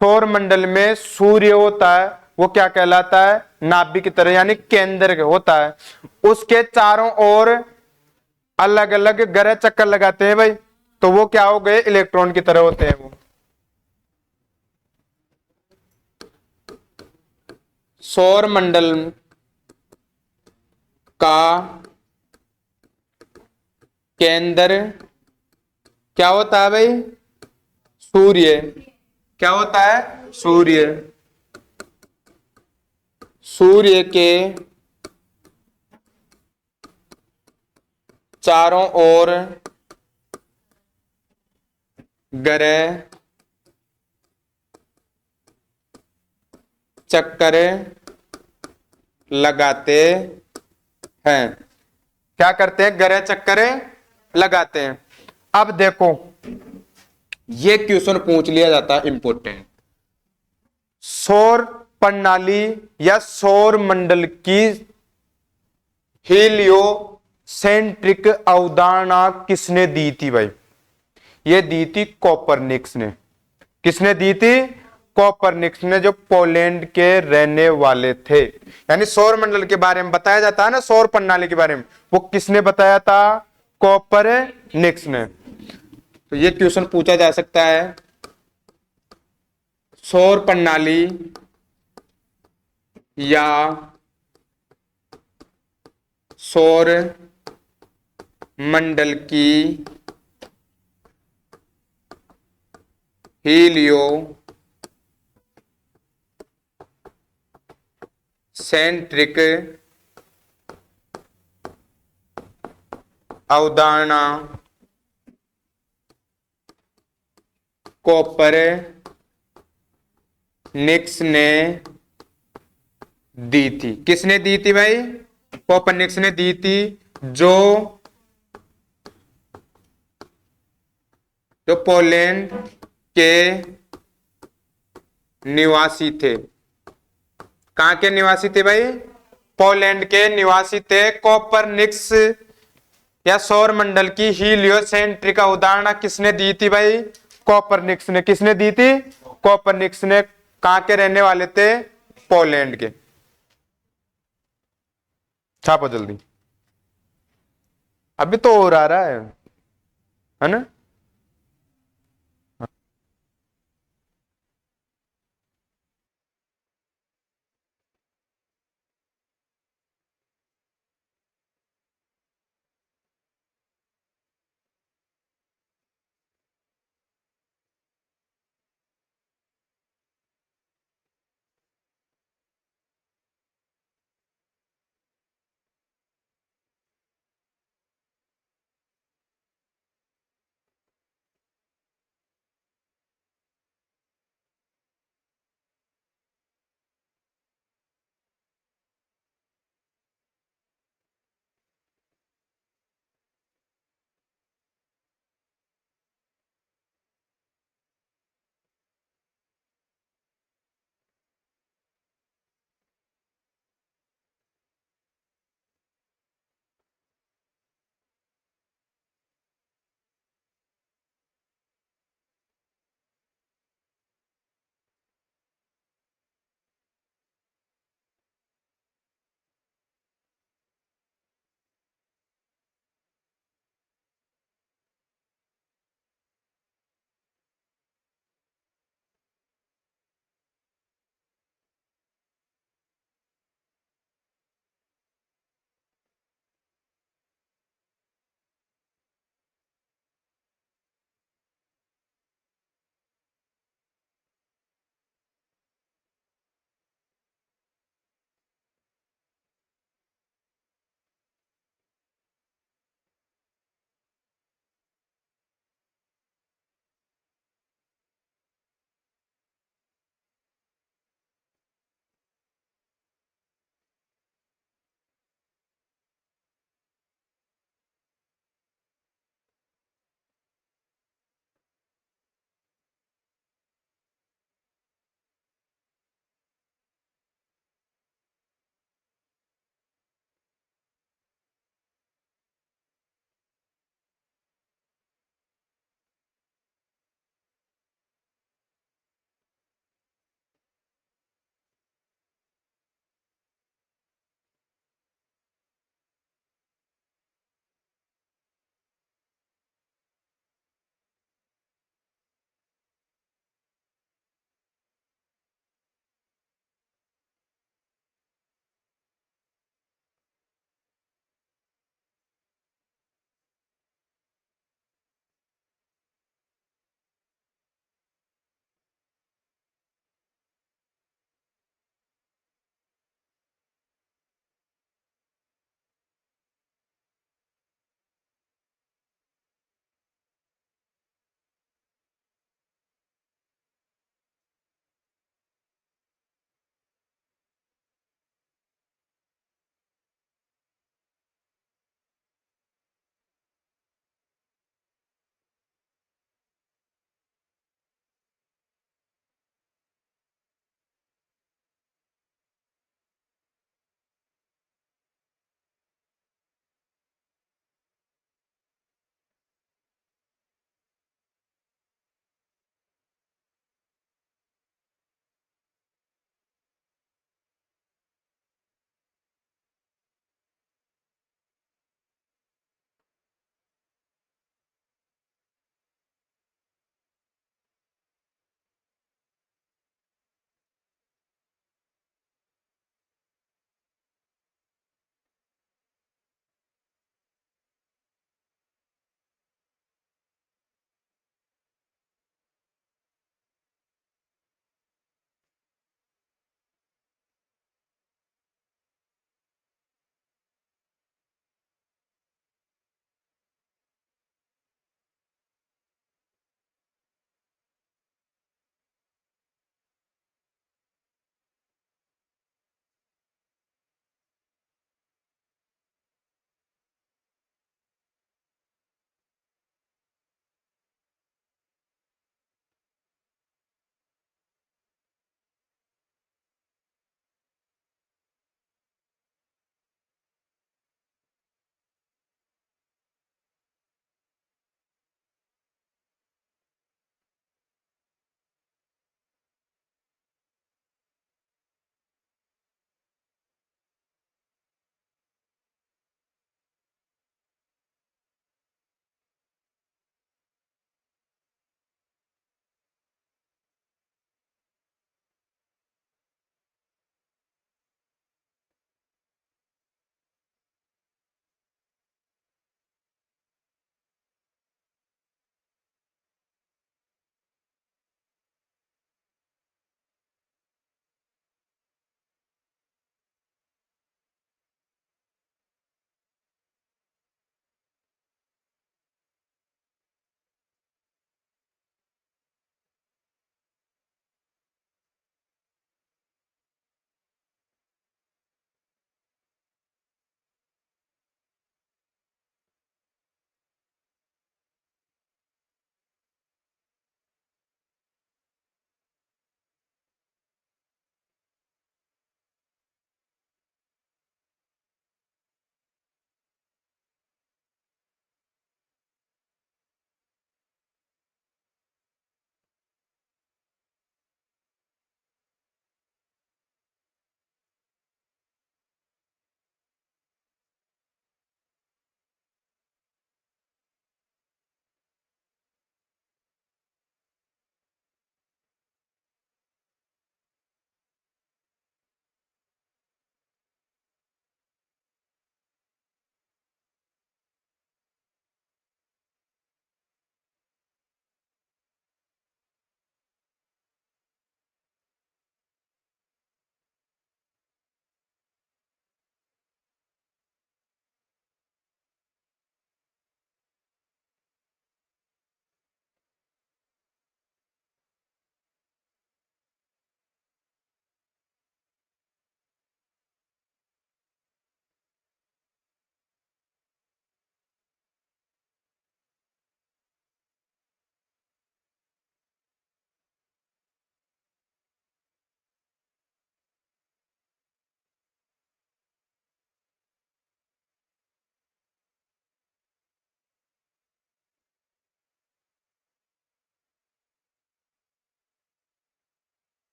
सौर मंडल में सूर्य होता है, वो क्या कहलाता है? नाभिक की तरह, यानी केंद्र होता है। उसके चारों ओर अलग अलग ग्रह चक्कर लगाते हैं भाई, तो वो क्या हो गए? इलेक्ट्रॉन की तरह होते हैं वो। सौर मंडल का केंद्र क्या होता है भाई? सूर्य। क्या होता है? सूर्य। सूर्य के चारों ओर ग्रह चक्कर लगाते हैं। क्या करते हैं? ग्रह चक्कर लगाते हैं। अब देखो, ये क्वेश्चन पूछ लिया जाता है इंपॉर्टेंट। सौर प्रणाली या सौर मंडल की हीलियो सेंट्रिक अवधारणा किसने दी थी भाई? ये दी थी कोपरनिक्स ने। किसने दी थी? कोपरनिक्स ने, जो पोलैंड के रहने वाले थे। यानी सौर मंडल के बारे में बताया जाता है ना, सौर प्रणाली के बारे में, वो किसने बताया था? कोपरनिक्स ने। तो ये क्वेश्चन पूछा जा सकता है, सौर प्रणाली या सौर मंडल की हीलियो सेंट्रिक अवधारणा कोपरनिक्स ने दी थी। किसने दी थी भाई? कोपरनिक्स ने दी थी, जो जो पोलैंड के निवासी थे। कहां के निवासी थे भाई? पोलैंड के निवासी थे। कोपरनिक्स या सौर मंडल की हीलियोसेंट्रिक अवधारणा किसने दी थी भाई? कोपरनिक्स ने। किसने दी थी? कोपरनिक्स ने। कहां के रहने वाले थे? पोलैंड के। छापो जल्दी, अभी तो और आ रहा है ना?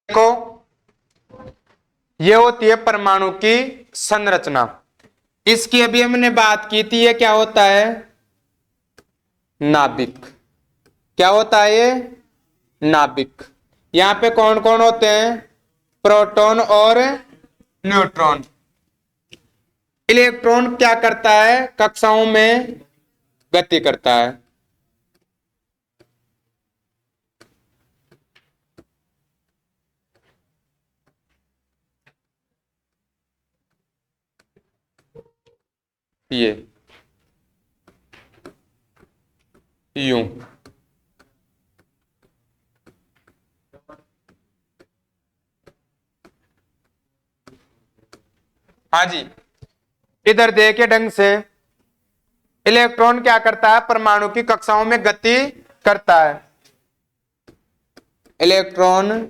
देखो ये होती है परमाणु की संरचना। इसकी अभी हमने बात की थी, ये क्या होता है? नाभिक। क्या होता है ये? नाभिक। यहां पे कौन कौन होते हैं? प्रोटॉन और न्यूट्रॉन। इलेक्ट्रॉन क्या करता है? कक्षाओं में गति करता है। ये यूं। हाँ जी, इधर देखिए ढंग से। इलेक्ट्रॉन क्या करता है? परमाणु की कक्षाओं में गति करता है। इलेक्ट्रॉन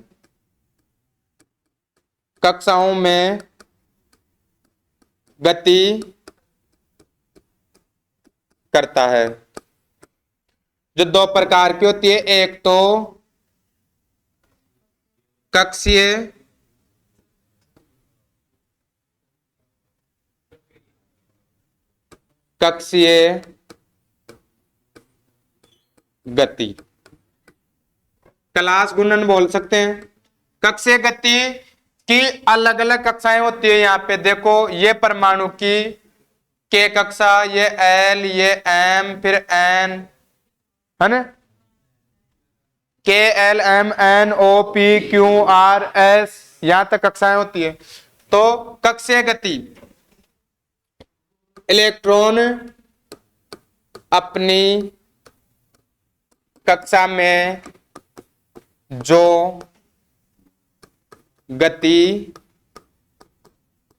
कक्षाओं में गति करता है, जो दो प्रकार की होती है। एक तो कक्षीय कक्षीय गति, क्लास गुणन बोल सकते हैं। कक्षीय गति की अलग अलग कक्षाएं होती है। यहां पे देखो, ये परमाणु की के कक्षा, ये एल, ये एम, फिर एन, है ना? K, L, M, N, O, P, Q, R, S, यहां तक कक्षाएं होती है। तो कक्षीय गति, इलेक्ट्रॉन अपनी कक्षा में जो गति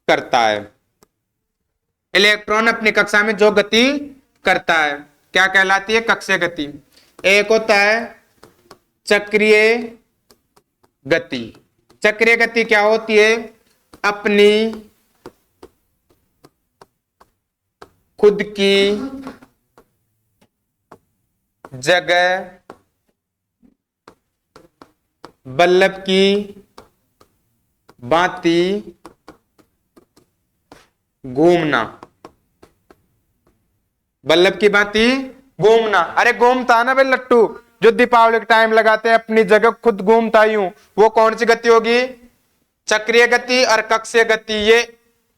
करता है, इलेक्ट्रॉन अपनी कक्षा में जो गति करता है, क्या कहलाती है? कक्षीय गति। एक होता है चक्रीय गति। चक्रीय गति क्या होती है? अपनी खुद की जगह बल्ब की भांति घूमना। बल्ब की भांति घूमना। अरे घूमता है ना भाई लट्टू, जो दीपावली के टाइम लगाते हैं अपनी जगह खुद घूमता यूं, वो कौन सी गति होगी? चक्रीय गति। और कक्षीय गति, ये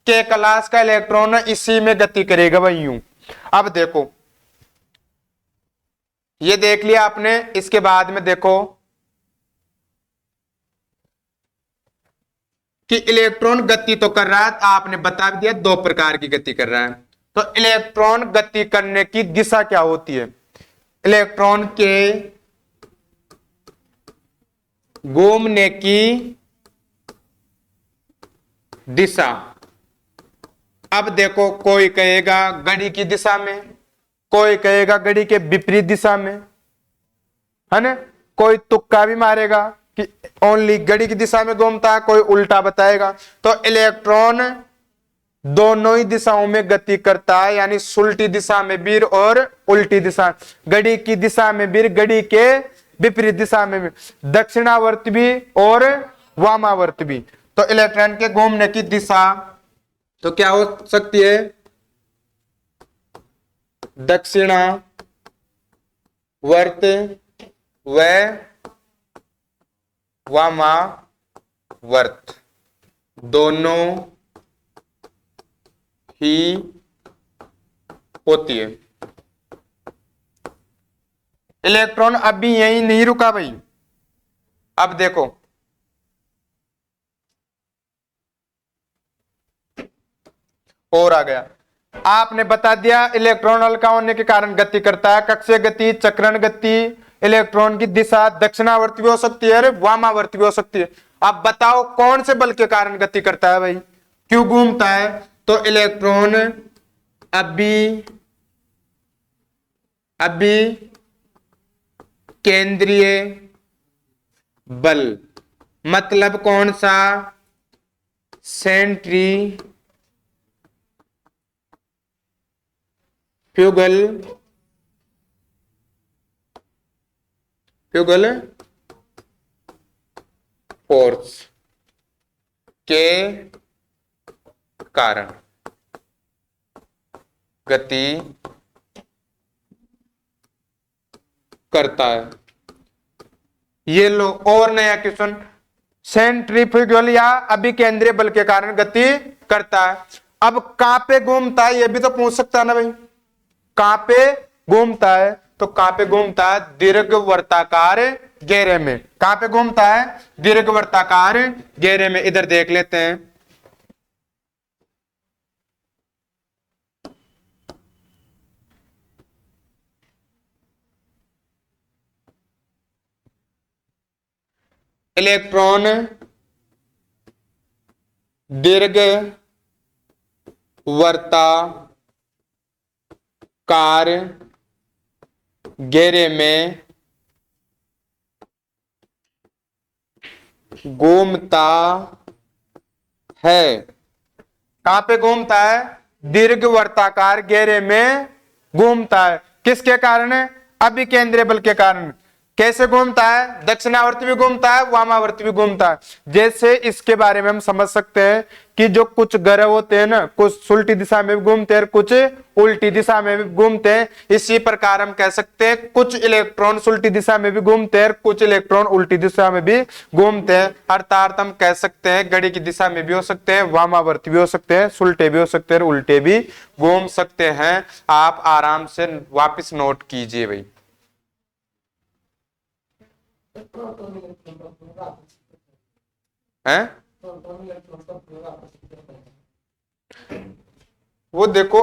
के क्लास का इलेक्ट्रॉन है, इसी में गति करेगा भाई यूं। अब देखो, ये देख लिया आपने। इसके बाद में देखो कि इलेक्ट्रॉन गति तो कर रहा है, आपने बता दिया दो प्रकार की गति कर रहा है। तो इलेक्ट्रॉन गति करने की दिशा क्या होती है? इलेक्ट्रॉन के घूमने की दिशा। अब देखो, कोई कहेगा घड़ी की दिशा में, कोई कहेगा घड़ी के विपरीत दिशा में, है ना? कोई तुक्का भी मारेगा कि ओनली घड़ी की दिशा में घूमता है, कोई उल्टा बताएगा। तो इलेक्ट्रॉन दोनों ही दिशाओं में गति करता है, यानी उल्टी दिशा में भी और उल्टी दिशा, घड़ी की दिशा में भी, घड़ी के विपरीत दिशा में भी, दक्षिणावर्त भी और वामावर्त भी। तो इलेक्ट्रॉन के घूमने की दिशा तो क्या हो सकती है? दक्षिणावर्त व वामावर्त दोनों ही होती है। इलेक्ट्रॉन अभी यही नहीं रुका भाई। अब देखो, और आ गया। आपने बता दिया इलेक्ट्रॉन हल्का होने के कारण गति करता है। कक्षीय गति, चक्रण गति, इलेक्ट्रॉन की दिशा दक्षिणावर्ती भी हो सकती है, वामावर्ती भी हो सकती है। अब बताओ कौन से बल के कारण गति करता है भाई, क्यों घूमता है? तो इलेक्ट्रॉन अभी केंद्रीय बल, मतलब कौन सा? सेंट्रीफ्यूगल फोर्स के कारण गति करता है। ये लो और नया क्वेश्चन, सेंट्रीफ्यूगल या अभिकेंद्रीय बल के कारण गति करता है। अब कहां पे घूमता है ये भी तो पूछ सकता है ना भाई, कहां पे घूमता है, तो कहां पे घूमता है, दीर्घवृत्ताकार घेरे में। कहां पे घूमता है, दीर्घवृत्ताकार घेरे में। इधर देख लेते हैं, इलेक्ट्रॉन दीर्घ वर्ताकार घेरे में घूमता है। कहां पे घूमता है, दीर्घ वर्ताकार घेरे में घूमता है। किसके कारण है, अभिकेंद्रीय बल के कारण। कैसे घूमता है, दक्षिणावर्ती भी घूमता है, वामावर्ती भी घूमता है। जैसे इसके बारे में हम समझ सकते हैं कि जो कुछ ग्रह होते हैं ना, कुछ उल्टी दिशा में भी घूमते हैं, कुछ उल्टी दिशा में भी घूमते हैं। इसी प्रकार हम कह सकते हैं कुछ इलेक्ट्रॉन उल्टी दिशा में भी घूमते हैं, कुछ इलेक्ट्रॉन उल्टी दिशा में भी घूमते हैं। अर्थात हम कह सकते हैं घड़ी की दिशा में भी हो सकते हैं, वामावर्ती भी हो सकते हैं, उल्टे भी हो सकते हैं, उल्टे भी घूम सकते हैं। आप आराम से वापिस नोट कीजिए भाई। हैं? वो देखो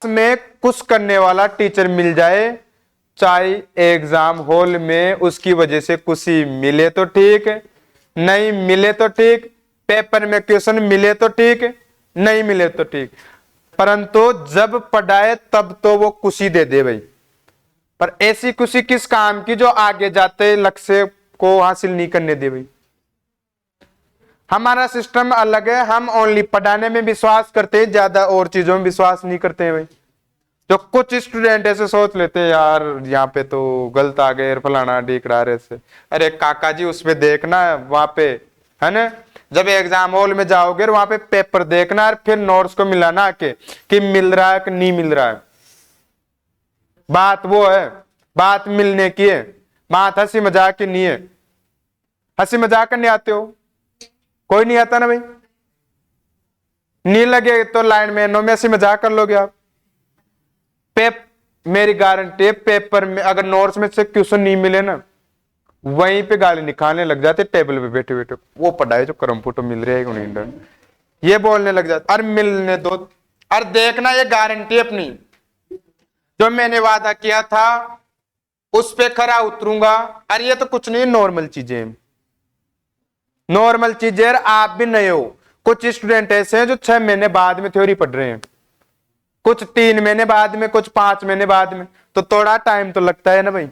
में कुछ करने वाला टीचर मिल जाए, चाहे एग्जाम हॉल में उसकी वजह से कुछ ही मिले तो ठीक, नहीं मिले तो ठीक, पेपर में क्वेश्चन मिले तो ठीक, नहीं मिले तो ठीक, परंतु जब पढ़ाए तब तो वो खुशी दे दे भाई। पर ऐसी खुशी किस काम की जो आगे जाते लक्ष्य को हासिल नहीं करने दे भाई। हमारा सिस्टम अलग है, हम ओनली पढ़ाने में विश्वास करते हैं, ज्यादा और चीजों में विश्वास नहीं करते हैं भाई। जो कुछ स्टूडेंट ऐसे सोच लेते हैं यार यहाँ पे तो गलत आ गए, फलाना ढीकड़ा ऐसे। अरे काका जी उस पे देखना वहां पे, है ना, जब एग्जाम हॉल में जाओगे वहां पे पेपर देखना और फिर नोट्स को मिलाना आके कि मिल रहा है कि नहीं मिल रहा है। बात वो है, बात मिलने की है, बात हंसी मजाक की नहीं है। हंसी मजाक करने आते हो, कोई नहीं आता ना भाई। नहीं लगे तो लाइन में नो में हंसी मजाक कर लोगे आप। मेरी गारंटी है पेपर में अगर नोट्स में से क्वेश्चन नहीं मिले ना, वहीं पे गाली निकालने लग जाते टेबल पे बैठे बैठे, वो पढ़ाए जो करम फोटो मिल रही है नहीं, ये बोलने लग जाते। अरे मिलने दो, अरे देखना ये गारंटी अपनी, जो मैंने वादा किया था उस पे खरा उतरूंगा। अरे ये तो कुछ नहीं, नॉर्मल चीजें, नॉर्मल चीजें। आप भी नए हो, कुछ स्टूडेंट ऐसे हैं जो 6 महीने बाद में थ्योरी पढ़ रहे हैं, कुछ 3 महीने बाद में, कुछ 5 महीने बाद में, तो थोड़ा टाइम तो लगता है ना भाई।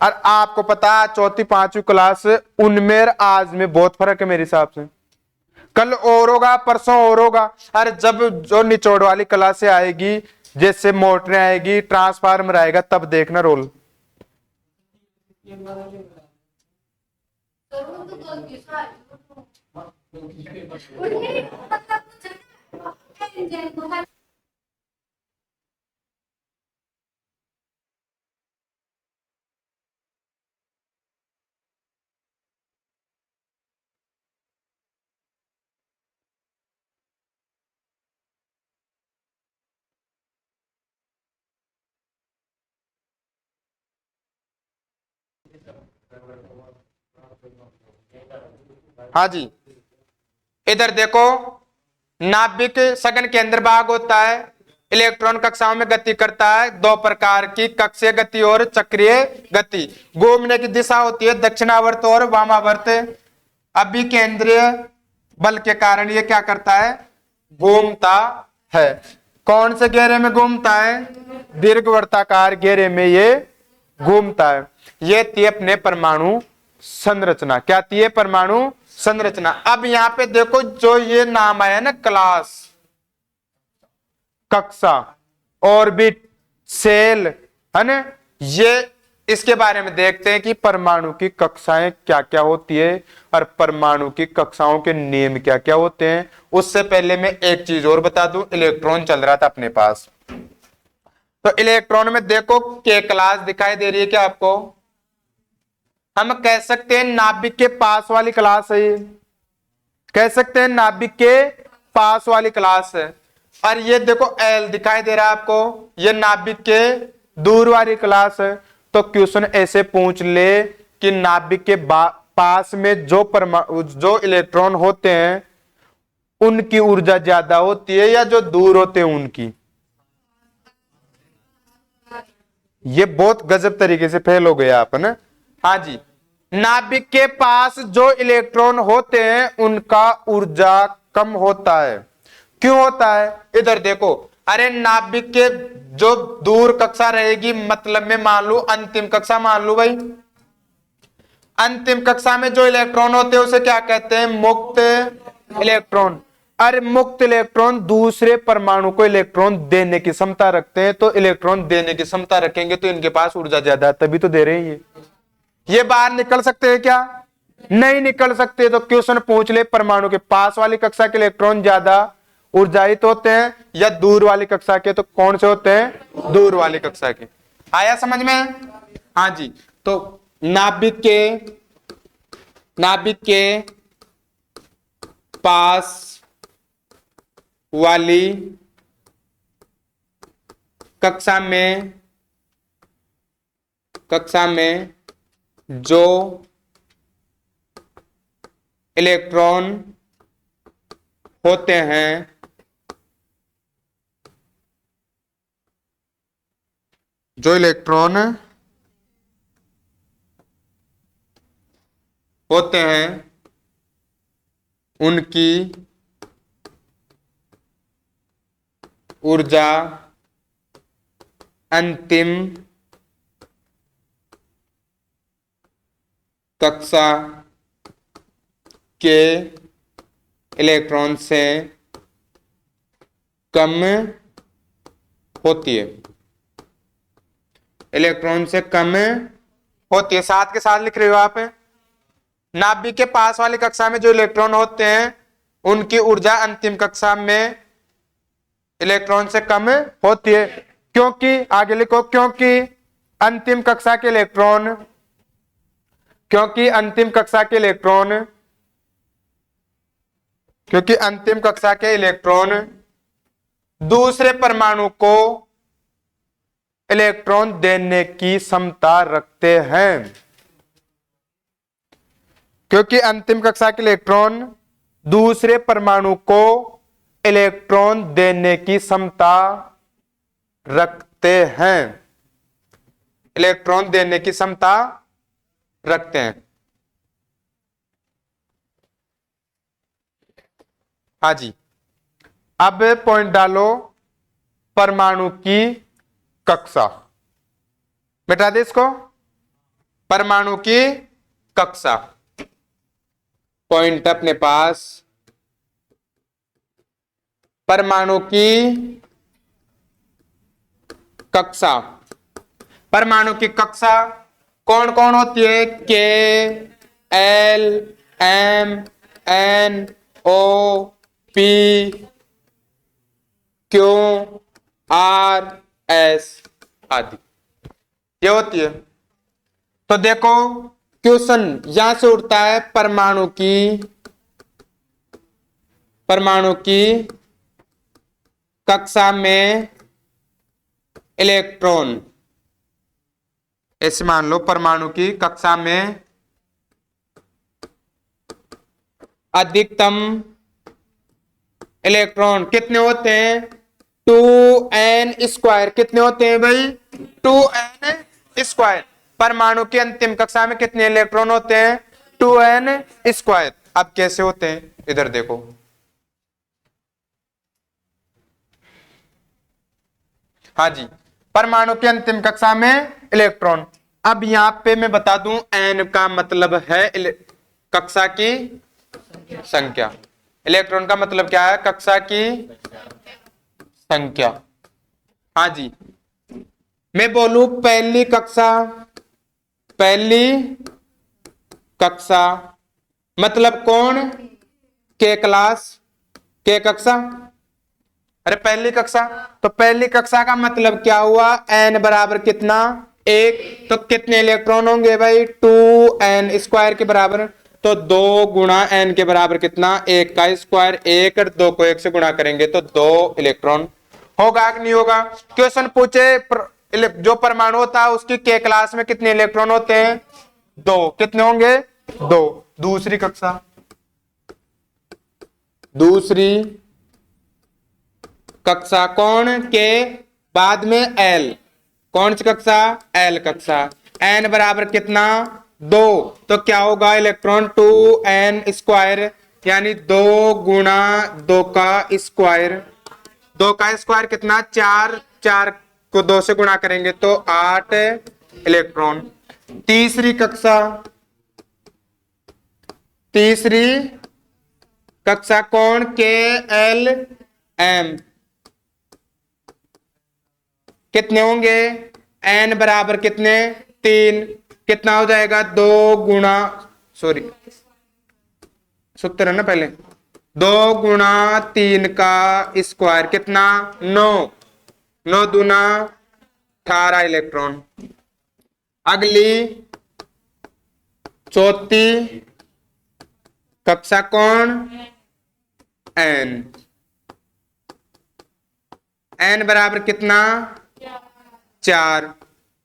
और आपको पता है 4वीं 5वीं क्लास उनमें आज में बहुत फर्क है मेरे हिसाब से। कल और होगा, परसों और होगा। अरे जब जो निचोड़ वाली क्लासें आएगी, जैसे मोटरें आएगी, ट्रांसफार्मर आएगा, तब देखना रोल। हाँ जी, इधर देखो, नाभिक सघन केंद्र भाग होता है, इलेक्ट्रॉन कक्षाओं में गति करता है। 2 प्रकार की, कक्षीय गति और चक्रीय गति। घूमने की दिशा होती है दक्षिणावर्त और वामावर्त। अभिकेंद्रीय बल के कारण ये क्या करता है, घूमता है। कौन से घेरे में घूमता है, दीर्घवृत्ताकार घेरे में ये घूमता है। ये थी अपने परमाणु संरचना। क्या थी, परमाणु संरचना। अब यहाँ पे देखो जो ये नाम आया ना, क्लास, कक्षा, ऑर्बिट, सेल, है ना, ये इसके बारे में देखते हैं कि परमाणु की कक्षाएं क्या क्या होती है और परमाणु की कक्षाओं के नियम क्या क्या होते हैं। उससे पहले मैं एक चीज और बता दूं, इलेक्ट्रॉन चल रहा था अपने पास, तो इलेक्ट्रॉन में देखो के क्लास दिखाई दे रही है क्या आपको? हम कह सकते हैं नाभिक के पास वाली क्लास है ये, कह सकते हैं नाभिक के पास वाली क्लास है। और ये देखो एल दिखाई दे रहा है आपको, ये नाभिक के दूर वाली क्लास है। तो क्वेश्चन ऐसे पूछ ले कि नाभिक के पास में जो इलेक्ट्रॉन होते हैं उनकी ऊर्जा ज्यादा होती है या जो दूर होते हैं उनकी? ये बहुत गजब तरीके से फेल हो गया आप, ना। हाँ जी, नाभिक के पास जो इलेक्ट्रॉन होते हैं उनका ऊर्जा कम होता है। क्यों होता है? इधर देखो, अरे नाभिक के जो दूर कक्षा रहेगी, मतलब में मान लू अंतिम कक्षा, मान लू भाई, अंतिम कक्षा में जो इलेक्ट्रॉन होते हैं उसे क्या कहते हैं? मुक्त इलेक्ट्रॉन। अरे मुक्त इलेक्ट्रॉन दूसरे परमाणु को इलेक्ट्रॉन देने की क्षमता रखते हैं, तो इलेक्ट्रॉन देने की क्षमता रखेंगे तो इनके पास ऊर्जा ज्यादा है, तभी तो दे रहे हैं ये बाहर निकल सकते हैं क्या? नहीं निकल सकते। तो क्वेश्चन पूछ ले, परमाणु के पास वाली कक्षा के इलेक्ट्रॉन ज्यादा ऊर्जाहित होते हैं या दूर वाली कक्षा के? तो कौन से होते हैं? दूर वाली कक्षा के। आया समझ में? हाँ जी, तो नाभिक के पास वाली कक्षा में जो इलेक्ट्रॉन होते हैं उनकी ऊर्जा अंतिम कक्षा के इलेक्ट्रॉन से कम होती है, इलेक्ट्रॉन से कम होती है। साथ के साथ लिख रहे हो आप, नाभिक के पास वाली कक्षा में जो इलेक्ट्रॉन होते हैं उनकी ऊर्जा अंतिम कक्षा में इलेक्ट्रॉन से कम होती है, क्योंकि आगे लिखो, क्योंकि अंतिम कक्षा के इलेक्ट्रॉन दूसरे परमाणु को इलेक्ट्रॉन देने की क्षमता रखते हैं, क्योंकि अंतिम कक्षा के इलेक्ट्रॉन दूसरे परमाणु को इलेक्ट्रॉन देने की क्षमता रखते हैं, इलेक्ट्रॉन देने की क्षमता रखते हैं। हाँ जी, अब पॉइंट डालो, परमाणु की कक्षा, मिटा दे इसको, परमाणु की कक्षा। पॉइंट अपने पास, परमाणु की कक्षा। परमाणु की कक्षा कौन कौन होती है? K, L, M, N, O, P, Q, R, S आदि, ये होती है। तो देखो क्वेश्चन यहां से उठता है, परमाणु की कक्षा में इलेक्ट्रॉन, ऐसे मान लो परमाणु की कक्षा में अधिकतम इलेक्ट्रॉन कितने होते हैं? 2n²। कितने होते हैं भाई? 2n²। परमाणु की अंतिम कक्षा में कितने इलेक्ट्रॉन होते हैं? 2n²। अब कैसे होते हैं इधर देखो, हाँ जी, परमाणु की अंतिम कक्षा में इलेक्ट्रॉन। अब यहां पे मैं बता दूं, n का मतलब है कक्षा की संख्या। इलेक्ट्रॉन का मतलब क्या है? कक्षा की संख्या। हाँ जी, मैं बोलूं पहली कक्षा, पहली कक्षा मतलब कौन? के क्लास, के कक्षा। अरे पहली कक्षा, तो पहली कक्षा का मतलब क्या हुआ? n बराबर कितना? एक। तो कितने इलेक्ट्रॉन होंगे भाई? 2n² के बराबर। तो 2 गुणा n के बराबर कितना? 1 का स्क्वायर। 1 और 2 को 1 से गुणा करेंगे तो 2 इलेक्ट्रॉन। होगा कि नहीं होगा? क्वेश्चन पूछे जो परमाणु होता है उसकी के क्लास में कितने इलेक्ट्रॉन होते हैं? 2। कितने होंगे? 2। दूसरी कक्षा, दूसरी कक्षा कौन? के बाद में एल। कौन सी कक्षा? एल कक्षा। एन बराबर कितना? 2। तो क्या होगा? इलेक्ट्रॉन 2n² यानी 2 गुणा 2 का स्क्वायर। 2 का स्क्वायर कितना? 4। 4 को 2 से गुणा करेंगे तो 8 इलेक्ट्रॉन। तीसरी कक्षा, तीसरी कक्षा कौन? के एल एम। कितने होंगे? n बराबर कितने? 3। कितना हो जाएगा? 2 गुणा, सॉरी सूत्र है ना पहले, 2 गुणा 3 का स्क्वायर कितना? 9। 9 दूना 18 इलेक्ट्रॉन। अगली चौथी कक्षा कौन? n। n बराबर कितना? 4।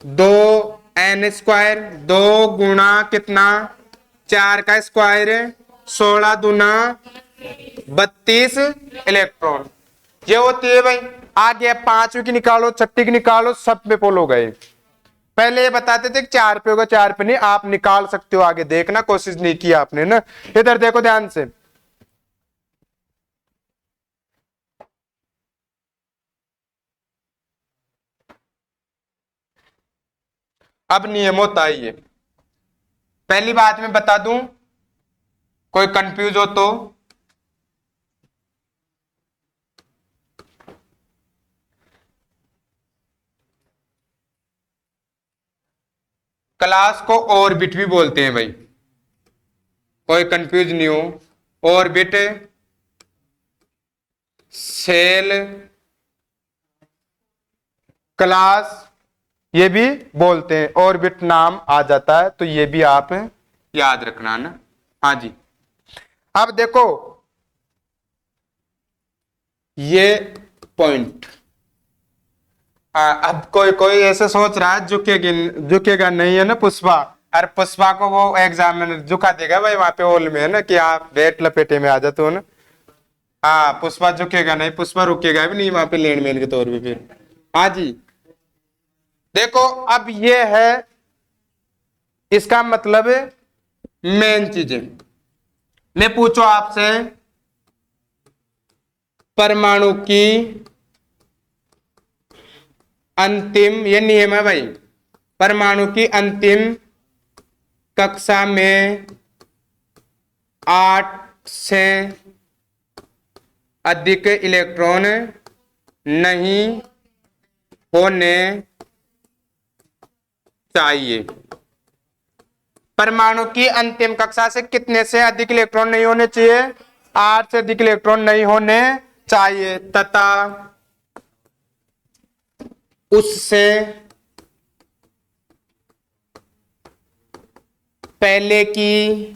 2n², 2 गुणा कितना? 4 का स्क्वायर, 16 दूना 32 इलेक्ट्रॉन। ये होती है भाई। आगे 5वीं की निकालो, 6ठी की निकालो, सब पे पोल हो गए। पहले ये बताते थे कि 4 पे होगा, 4 पे नहीं। आप निकाल सकते हो, आगे देखना, कोशिश नहीं की आपने ना। इधर देखो ध्यान से। अब नियम होता है ये। पहली बात मैं बता दूं, कोई कंफ्यूज हो तो क्लास को ऑर्बिट भी बोलते हैं भाई, कोई कंफ्यूज नहीं हो। ऑर्बिट, सेल, क्लास, ये भी बोलते हैं। ऑर्बिट नाम आ जाता है तो ये भी आप याद रखना ना। हाँ जी, अब देखो ये पॉइंट। अब कोई कोई ऐसे सोच रहा है झुकेगी, झुकेगा नहीं है ना पुष्पा। अरे पुष्पा को वो एग्जाम में झुका देगा भाई, वहां पे हॉल में है ना कि आप वेट लपेटे में आ जाते हो ना। हाँ, पुष्पा झुकेगा नहीं, पुष्पा रुकेगा भी नहीं वहां पे लेन मेन के तौर पे फिर। हाँ जी, देखो अब ये है इसका मतलब मेन चीजें। मैं पूछो आपसे परमाणु की अंतिम, ये नियम है भाई, परमाणु की अंतिम कक्षा में 8 से अधिक इलेक्ट्रॉन नहीं होने चाहिए। परमाणु की अंतिम कक्षा से कितने से अधिक इलेक्ट्रॉन नहीं होने चाहिए? 8 से अधिक इलेक्ट्रॉन नहीं होने चाहिए, तथा उससे पहले की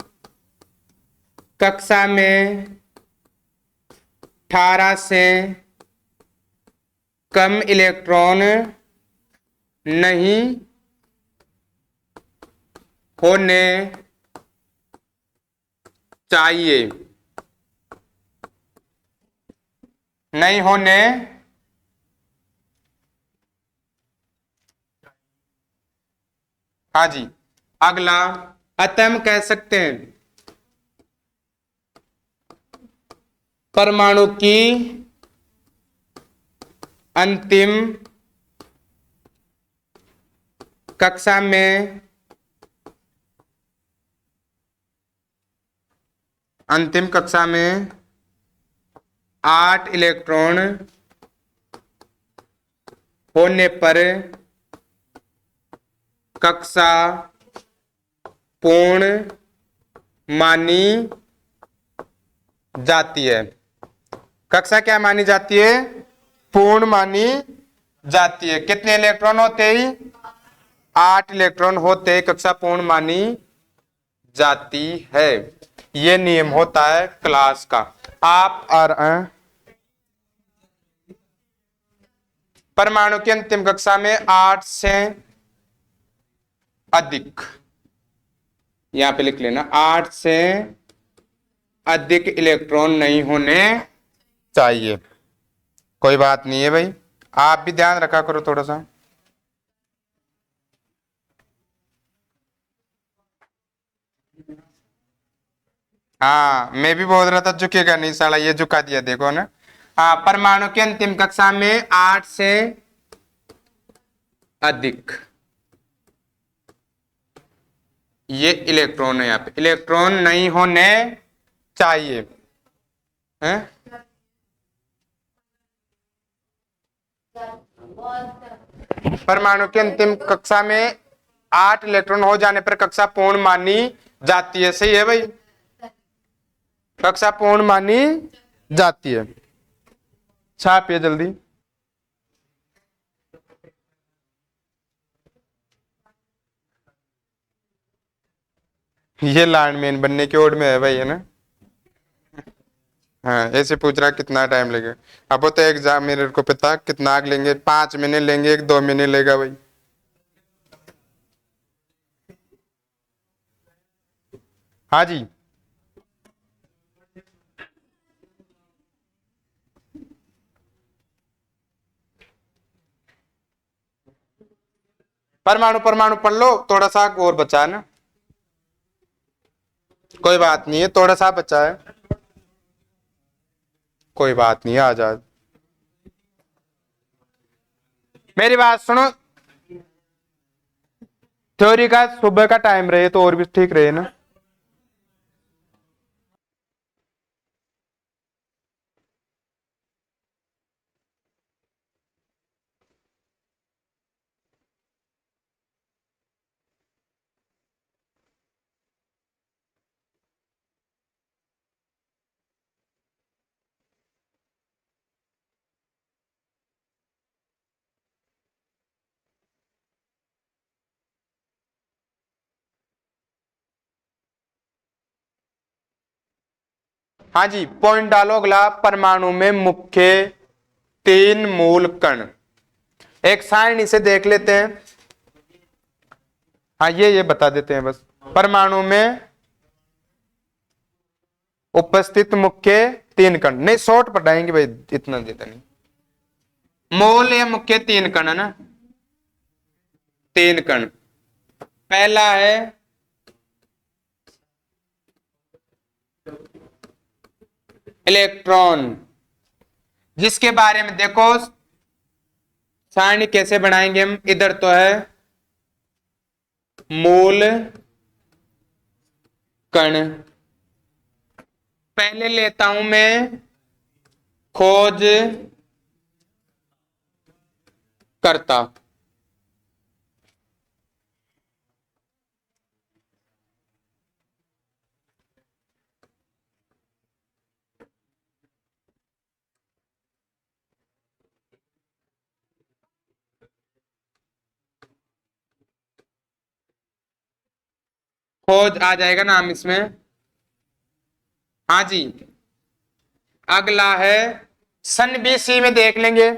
कक्षा में 18 से कम इलेक्ट्रॉन नहीं होने चाहिए, नहीं होने हाँ जी। अगला, अतः हम कह सकते हैं परमाणु की अंतिम कक्षा में अंतिम कक्षा में 8 इलेक्ट्रॉन होने पर कक्षा पूर्ण मानी जाती है। कक्षा क्या मानी जाती है? पूर्ण मानी जाती है। कितने इलेक्ट्रॉन होते ही? 8 इलेक्ट्रॉन होते ही कक्षा पूर्ण मानी जाती है। ये नियम होता है क्लास का। आप और परमाणु की अंतिम कक्षा में 8 से अधिक, यहां पे लिख लेना, 8 से अधिक इलेक्ट्रॉन नहीं होने चाहिए। कोई बात नहीं है भाई, आप भी ध्यान रखा करो थोड़ा सा। हाँ, मैं भी बोल रहा था झुकेगा नहीं, साला ये झुका दिया देखो ना। हाँ, परमाणु की अंतिम कक्षा में 8 से अधिक ये इलेक्ट्रॉन है, यहाँ पे इलेक्ट्रॉन नहीं होने चाहिए हैं? परमाणु की अंतिम कक्षा में 8 इलेक्ट्रॉन हो जाने पर कक्षा पूर्ण मानी जाती है। सही है भाई, कक्षा पूर्ण मानी जाती है। छापिए जल्दी। ये लाइनमैन बनने की ओर में है भाई, है ना? हाँ, ऐसे पूछ रहा कितना टाइम लगेगा। अब वो तो एग्जाम मेरे को पता कितना लेंगे, 5 महीने लेंगे, 1-2 महीने लेगा भाई। हाँ जी, परमाणु परमाणु पढ़ लो, थोड़ा सा और बचा है ना। कोई बात नहीं है, थोड़ा सा बचा है, कोई बात नहीं है, आ जा। मेरी बात सुनो, थ्योरी का सुबह का टाइम रहे तो और भी ठीक रहे ना। हाँ जी, पॉइंट डालो अगला। परमाणु में मुख्य 3 मूल कण। एक सारणी से देख लेते हैं। हाँ, ये बता देते हैं बस। परमाणु में उपस्थित मुख्य 3 कण, नहीं शॉर्ट पढ़ाएंगे भाई, इतना देता नहीं। मूल या मुख्य 3 कण है ना, 3 कण। पहला है इलेक्ट्रॉन, जिसके बारे में देखो सारणी कैसे बनाएंगे हम। इधर तो है मूल कण, पहले लेता हूं मैं खोज करता। खोज आ जाएगा नाम इसमें। हाँ जी, अगला है सन बीसी में देख लेंगे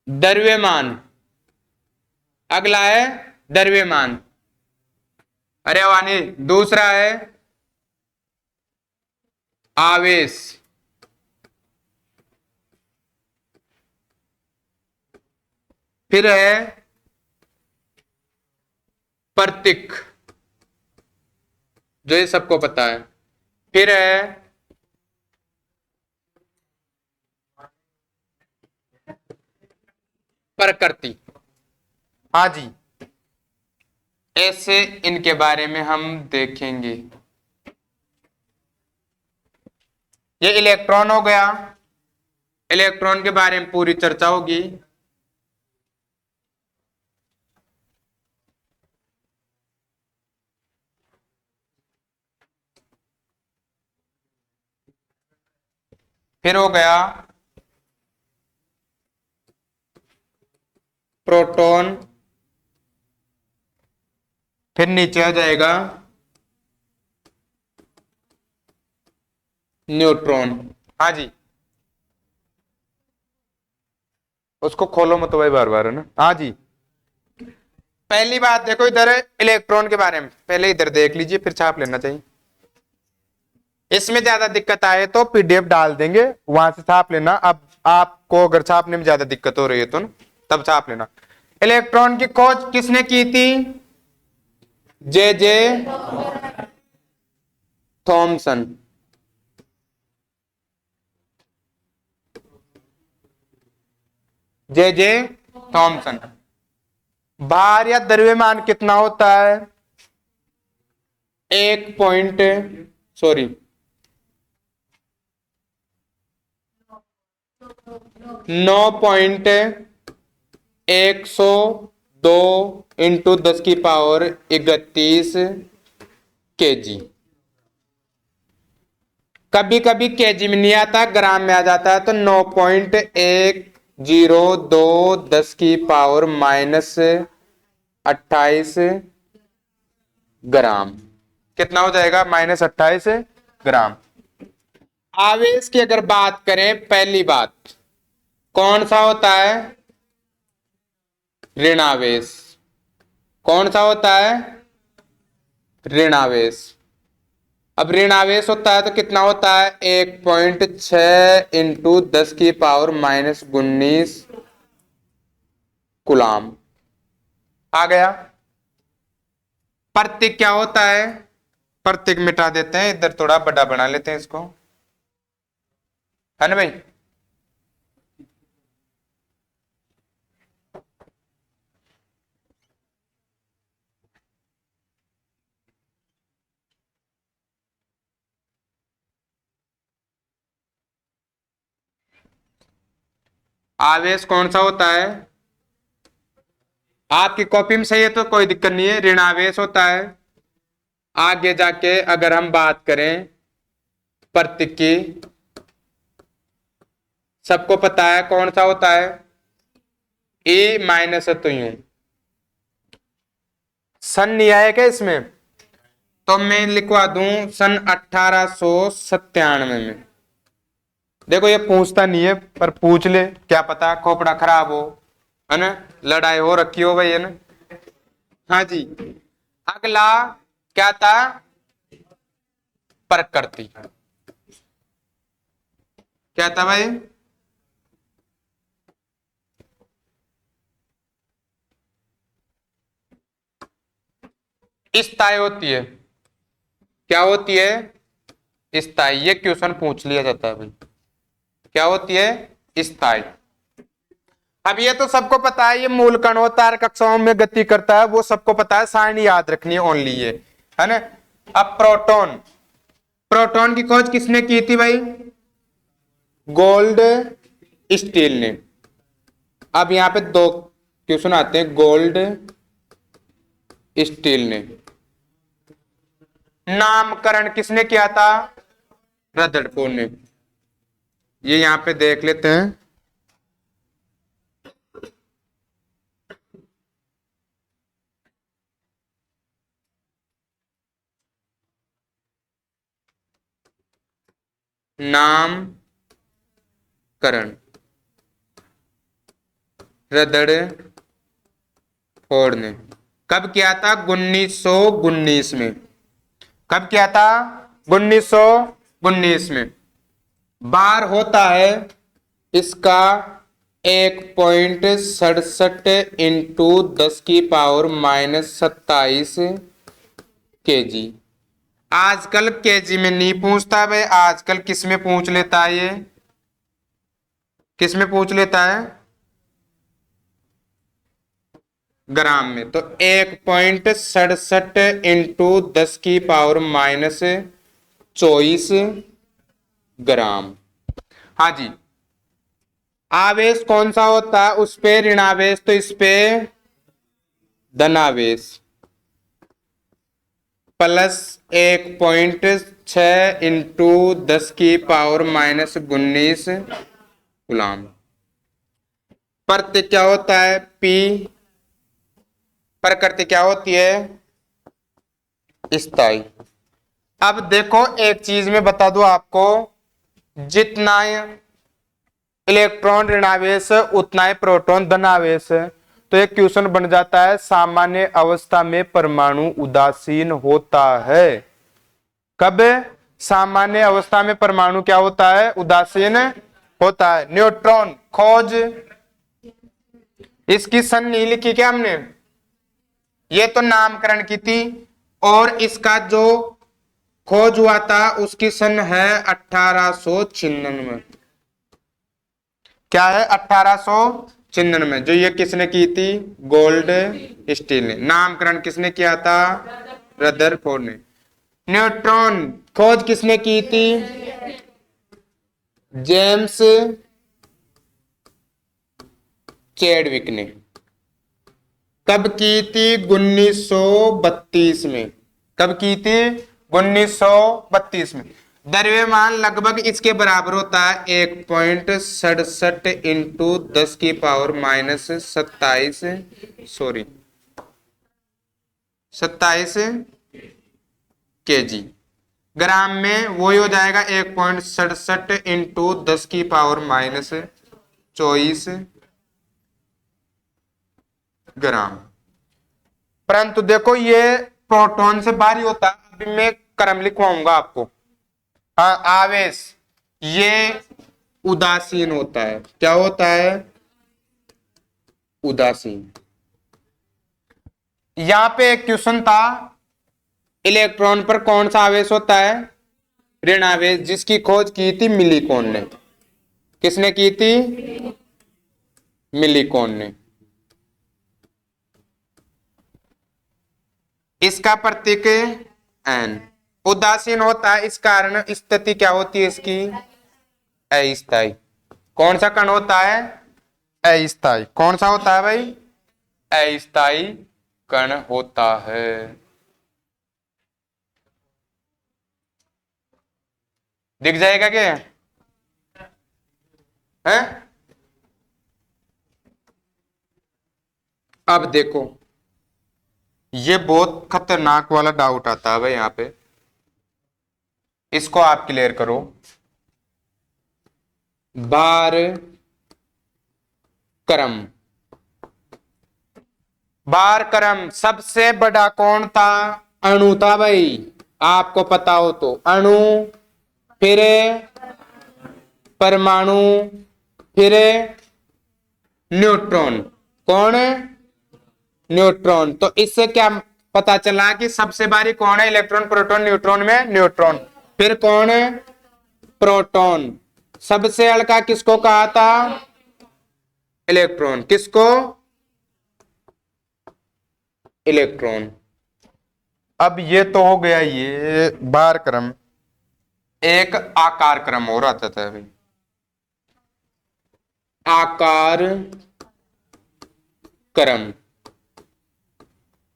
द्रव्यमान। अगला है द्रव्यमान। अरे वानी, दूसरा है आवेश। फिर है प्रतीक, जो ये सबको पता है। फिर है प्रकृति। हाँ जी, ऐसे इनके बारे में हम देखेंगे। ये इलेक्ट्रॉन हो गया, इलेक्ट्रॉन के बारे में पूरी चर्चा होगी। फिर हो गया प्रोटॉन, फिर नीचे आ जाएगा न्यूट्रॉन। हाँ जी, उसको खोलो मत भाई बार बार, है ना। हाँ जी, पहली बात देखो इधर इलेक्ट्रॉन के बारे में, पहले इधर देख लीजिए फिर छाप लेना चाहिए। इसमें ज्यादा दिक्कत आए तो पीडीएफ डाल देंगे, वहां से छाप लेना। अब आपको अगर छापने में ज्यादा दिक्कत हो रही है तो ना, तब छाप लेना। इलेक्ट्रॉन की खोज किसने की थी? जे जे थॉमसन। जे जे थॉमसन। भार या द्रव्यमान कितना होता है? 9.102 इंटू 10⁻31 केजी। कभी कभी केजी में नहीं आता, ग्राम में आ जाता है, तो 9.102 10⁻28 ग्राम। कितना हो जाएगा? -28 ग्राम। आवेश की अगर बात करें, पहली बात कौन सा होता है? ऋणावेश। कौन सा होता है? ऋणावेश। अब ऋणावेश होता है तो कितना होता है? 1.6 इंटू 10⁻−19 कूलाम। आ गया। प्रतीक क्या होता है? प्रतीक मिटा देते हैं, इधर थोड़ा बड़ा बना लेते हैं इसको, है ना भाई। आवेश कौन सा होता है? आपकी कॉपी में सही है तो कोई दिक्कत नहीं है, ऋणावेश होता है। आगे जाके अगर हम बात करें प्रतीक की, सबको पता है कौन सा होता है? ए माइनस है, तो यूं सन नहीं आया क्या इसमें? तो मैं लिखवा दूं सन 1897 में। देखो ये पूछता नहीं है पर पूछ ले, क्या पता खोपड़ा खराब हो, है ना, लड़ाई हो रखी हो भाई, है ना। हाँ जी। अगला क्या था? प्रकृति। क्या था भाई? स्थायी होती है। क्या होती है? स्थायी। ये क्वेश्चन पूछ लिया जाता है भाई। क्या होती है? स्थायी। अब ये तो सबको पता है, ये मूल कण होता है, कक्षाओं में गति करता है, वो सबको पता है, सारणी याद रखनी है ओनली ये, है ना। अब प्रोटॉन, प्रोटॉन की खोज किसने की थी भाई? गोल्ड स्टील ने। अब यहां पे दो क्वेश्चन आते हैं। गोल्ड स्टील ने। नामकरण किसने किया था? रदरफोर्ड ने। ये यहां पे देख लेते हैं। नामकरण रदरफोर्ड ने कब किया था? 1919 में। कब किया था? 1919 में। बार होता है इसका 1.67 इंटू 10⁻−27 केजी। आजकल केजी में नहीं पूछता भाई, आजकल किस में पूछ लेता है? ये किस में पूछ लेता है? ग्राम में। तो 1.67 इंटू 10⁻−24 ग्राम। हाँ जी, आवेश कौन सा होता है उस पे ऋणावेश, तो इस पे धनावेश प्लस 1.6 इंटू 10⁻⁻19 गुलाम। प्रत्यय क्या होता है पी, प्रकृति क्या होती है स्थाई। अब देखो एक चीज में बता दूं आपको, जितना इलेक्ट्रॉन ऋणावेश उतना ही प्रोटॉन धनावेश है। तो एक क्वेश्चन बन जाता है, सामान्य अवस्था में परमाणु उदासीन होता है। कब सामान्य अवस्था में परमाणु क्या होता है उदासीन होता है। न्यूट्रॉन खोज, इसकी सन नहीं लिखी क्या हमने, ये तो नामकरण की थी, और इसका जो खोज हुआ था उसकी सन है 1896। क्या है 1896, जो ये किसने की थी गोल्ड स्टील ने। नामकरण किसने किया था रदरफोर्ड ने। न्यूट्रॉन खोज किसने की थी जेम्स चैडविक ने। कब की थी 1932 में। कब की थी 1932 में। द्रव्यमान लगभग इसके बराबर होता है 1.67 इंटू 10⁻⁻27 सॉरी 27 केजी। ग्राम में वही हो जाएगा 1.67 इंटू 10⁻⁻24 ग्राम। परंतु देखो ये प्रोटॉन से भारी होता है। अभी मैं क्रम लिखवाऊंगा आपको। हाँ, आवेश ये उदासीन होता है। क्या होता है उदासीन। यहां पे एक क्वेश्चन था, इलेक्ट्रॉन पर कौन सा आवेश होता है ऋण आवेश, जिसकी खोज की थी मिलिकॉन ने। किसने की थी मिलिकॉन ने। इसका प्रतीक एन। उदासीन होता है इस कारण स्थिति क्या होती है इसकी अस्थायी। कौन सा कण होता है अस्थायी। कौन सा होता है भाई अस्थायी कण होता है। दिख जाएगा क्या है। अब देखो ये बहुत खतरनाक वाला डाउट आता है भाई यहां पे, इसको आप क्लियर करो। बार क्रम, बार क्रम सबसे बड़ा कौन था अणु था भाई। आपको पता हो तो अणु, फिर परमाणु, फिर न्यूट्रॉन। कौन न्यूट्रॉन। तो इससे क्या पता चला कि सबसे भारी कौन है इलेक्ट्रॉन प्रोटॉन न्यूट्रॉन में न्यूट्रॉन। फिर कौन है प्रोटॉन। सबसे हल्का किसको कहा था इलेक्ट्रॉन। किसको इलेक्ट्रॉन। अब ये तो हो गया ये बार क्रम। एक आकार क्रम और आता था भाई, आकार क्रम।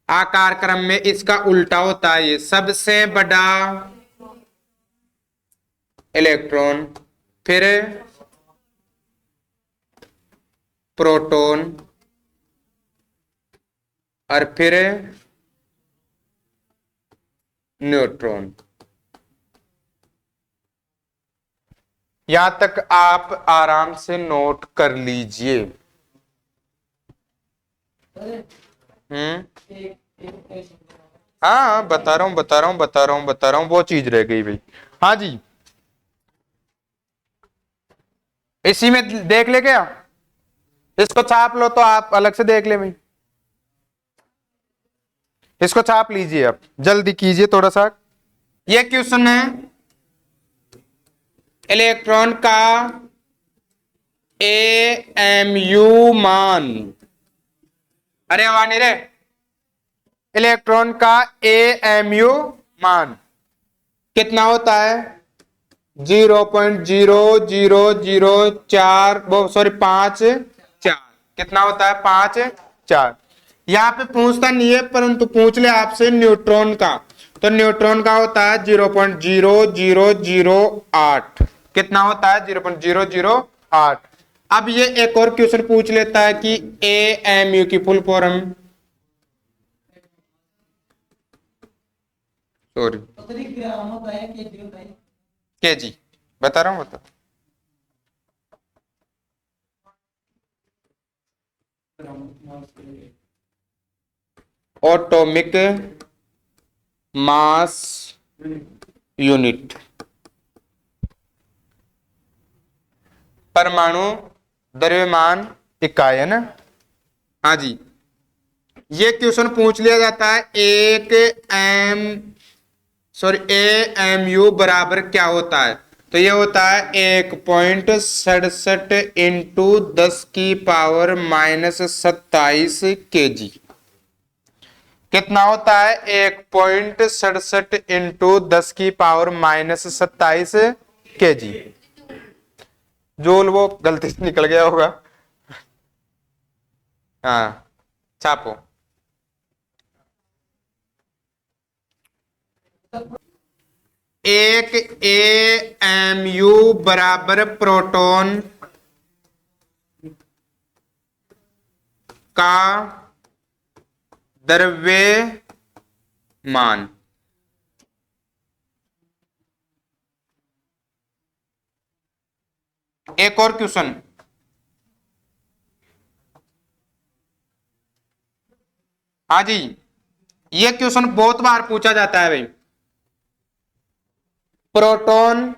आकार क्रम में इसका उल्टा होता है ये सबसे बड़ा इलेक्ट्रॉन, फिर प्रोटॉन, और फिर न्यूट्रॉन। यहां तक आप आराम से नोट कर लीजिए। हाँ बता रहा हूं वो चीज रह गई भाई। हाँ जी, इसी में देख ले क्या, इसको छाप लो तो आप अलग से देख ले भाई। इसको छाप लीजिए, आप जल्दी कीजिए थोड़ा सा। ये क्वेश्चन है इलेक्ट्रॉन का AMU मान। अरे वानी रे, इलेक्ट्रॉन का AMU मान कितना होता है 0.0004 वो सॉरी 5 4 कितना होता है 5 4। यहाँ पे पूछता नहीं है परंतु पूछ ले आपसे न्यूट्रॉन का, तो न्यूट्रॉन का होता है 0.0008। कितना होता है 0.008। अब ये एक और क्वेश्चन पूछ लेता है कि AMU की फुल फॉर्म, सॉरी केजी बता रहा हूं बता, एटॉमिक मास यूनिट, परमाणु द्रव्यमान इकाई है ना। हाँ जी, ये क्वेश्चन पूछ लिया जाता है AMU बराबर क्या होता है, तो ये होता है 1.67 इंटू 10⁻⁻27 kg। कितना होता है 1.67 इंटू 10⁻⁻27 kg। जोल वो गलती से निकल गया होगा, हाँ छापो। एक AMU बराबर प्रोटॉन का द्रव्यमान। एक और क्वेश्चन, हाँ जी, ये क्वेश्चन बहुत बार पूछा जाता है भाई। प्रोटॉन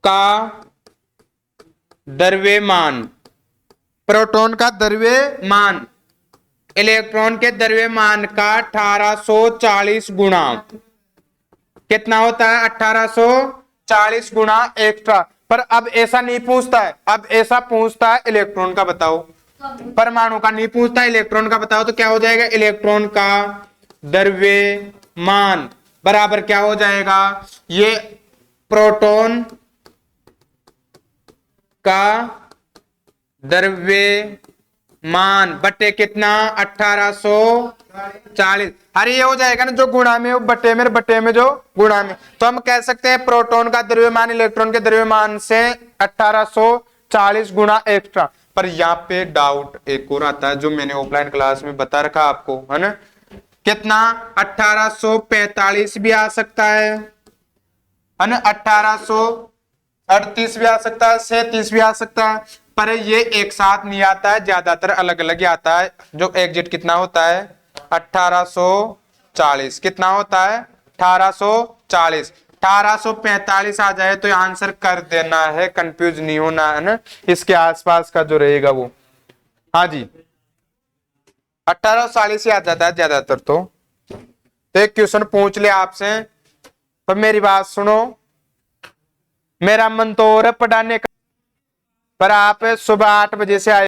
का द्रव्यमान, प्रोटॉन का द्रव्यमान इलेक्ट्रॉन के द्रव्यमान का 1840 गुना, कितना होता है 1840 गुना एक्स्ट्रा। पर अब ऐसा नहीं पूछता है, अब ऐसा पूछता है इलेक्ट्रॉन का बताओ, परमाणु का नहीं पूछता, इलेक्ट्रॉन का बताओ। तो क्या हो जाएगा, इलेक्ट्रॉन का द्रव्यमान बराबर क्या हो जाएगा, ये प्रोटॉन का द्रव्यमान बटे कितना 1840। अरे ये हो जाएगा ना जो गुणा में बटे में जो गुणा में, तो हम कह सकते हैं प्रोटॉन का द्रव्यमान इलेक्ट्रॉन के द्रव्यमान से 1840 गुना एक्स्ट्रा। पर यहाँ पे डाउट एक और आता है जो मैंने ऑफलाइन क्लास में बता रखा आपको, है ना, कितना 1845 भी आ सकता है ना, 1838 भी आ सकता है, 37 भी आ सकता है, पर ये एक साथ नहीं आता है, ज्यादातर अलग अलग ही आता है। जो एग्जिट कितना होता है 1840, कितना होता है 1840। 1845 आ जाए तो आंसर कर देना है, कंफ्यूज नहीं होना है ना, इसके आसपास का जो रहेगा वो। हाँ जी 1840 ही आ जाता है ज्यादातर। तो एक क्वेश्चन पूछ ले आपसे, पर मेरी बात सुनो, मेरा मन तो और है पढ़ाने का, पर आप सुबह 8 बजे से आए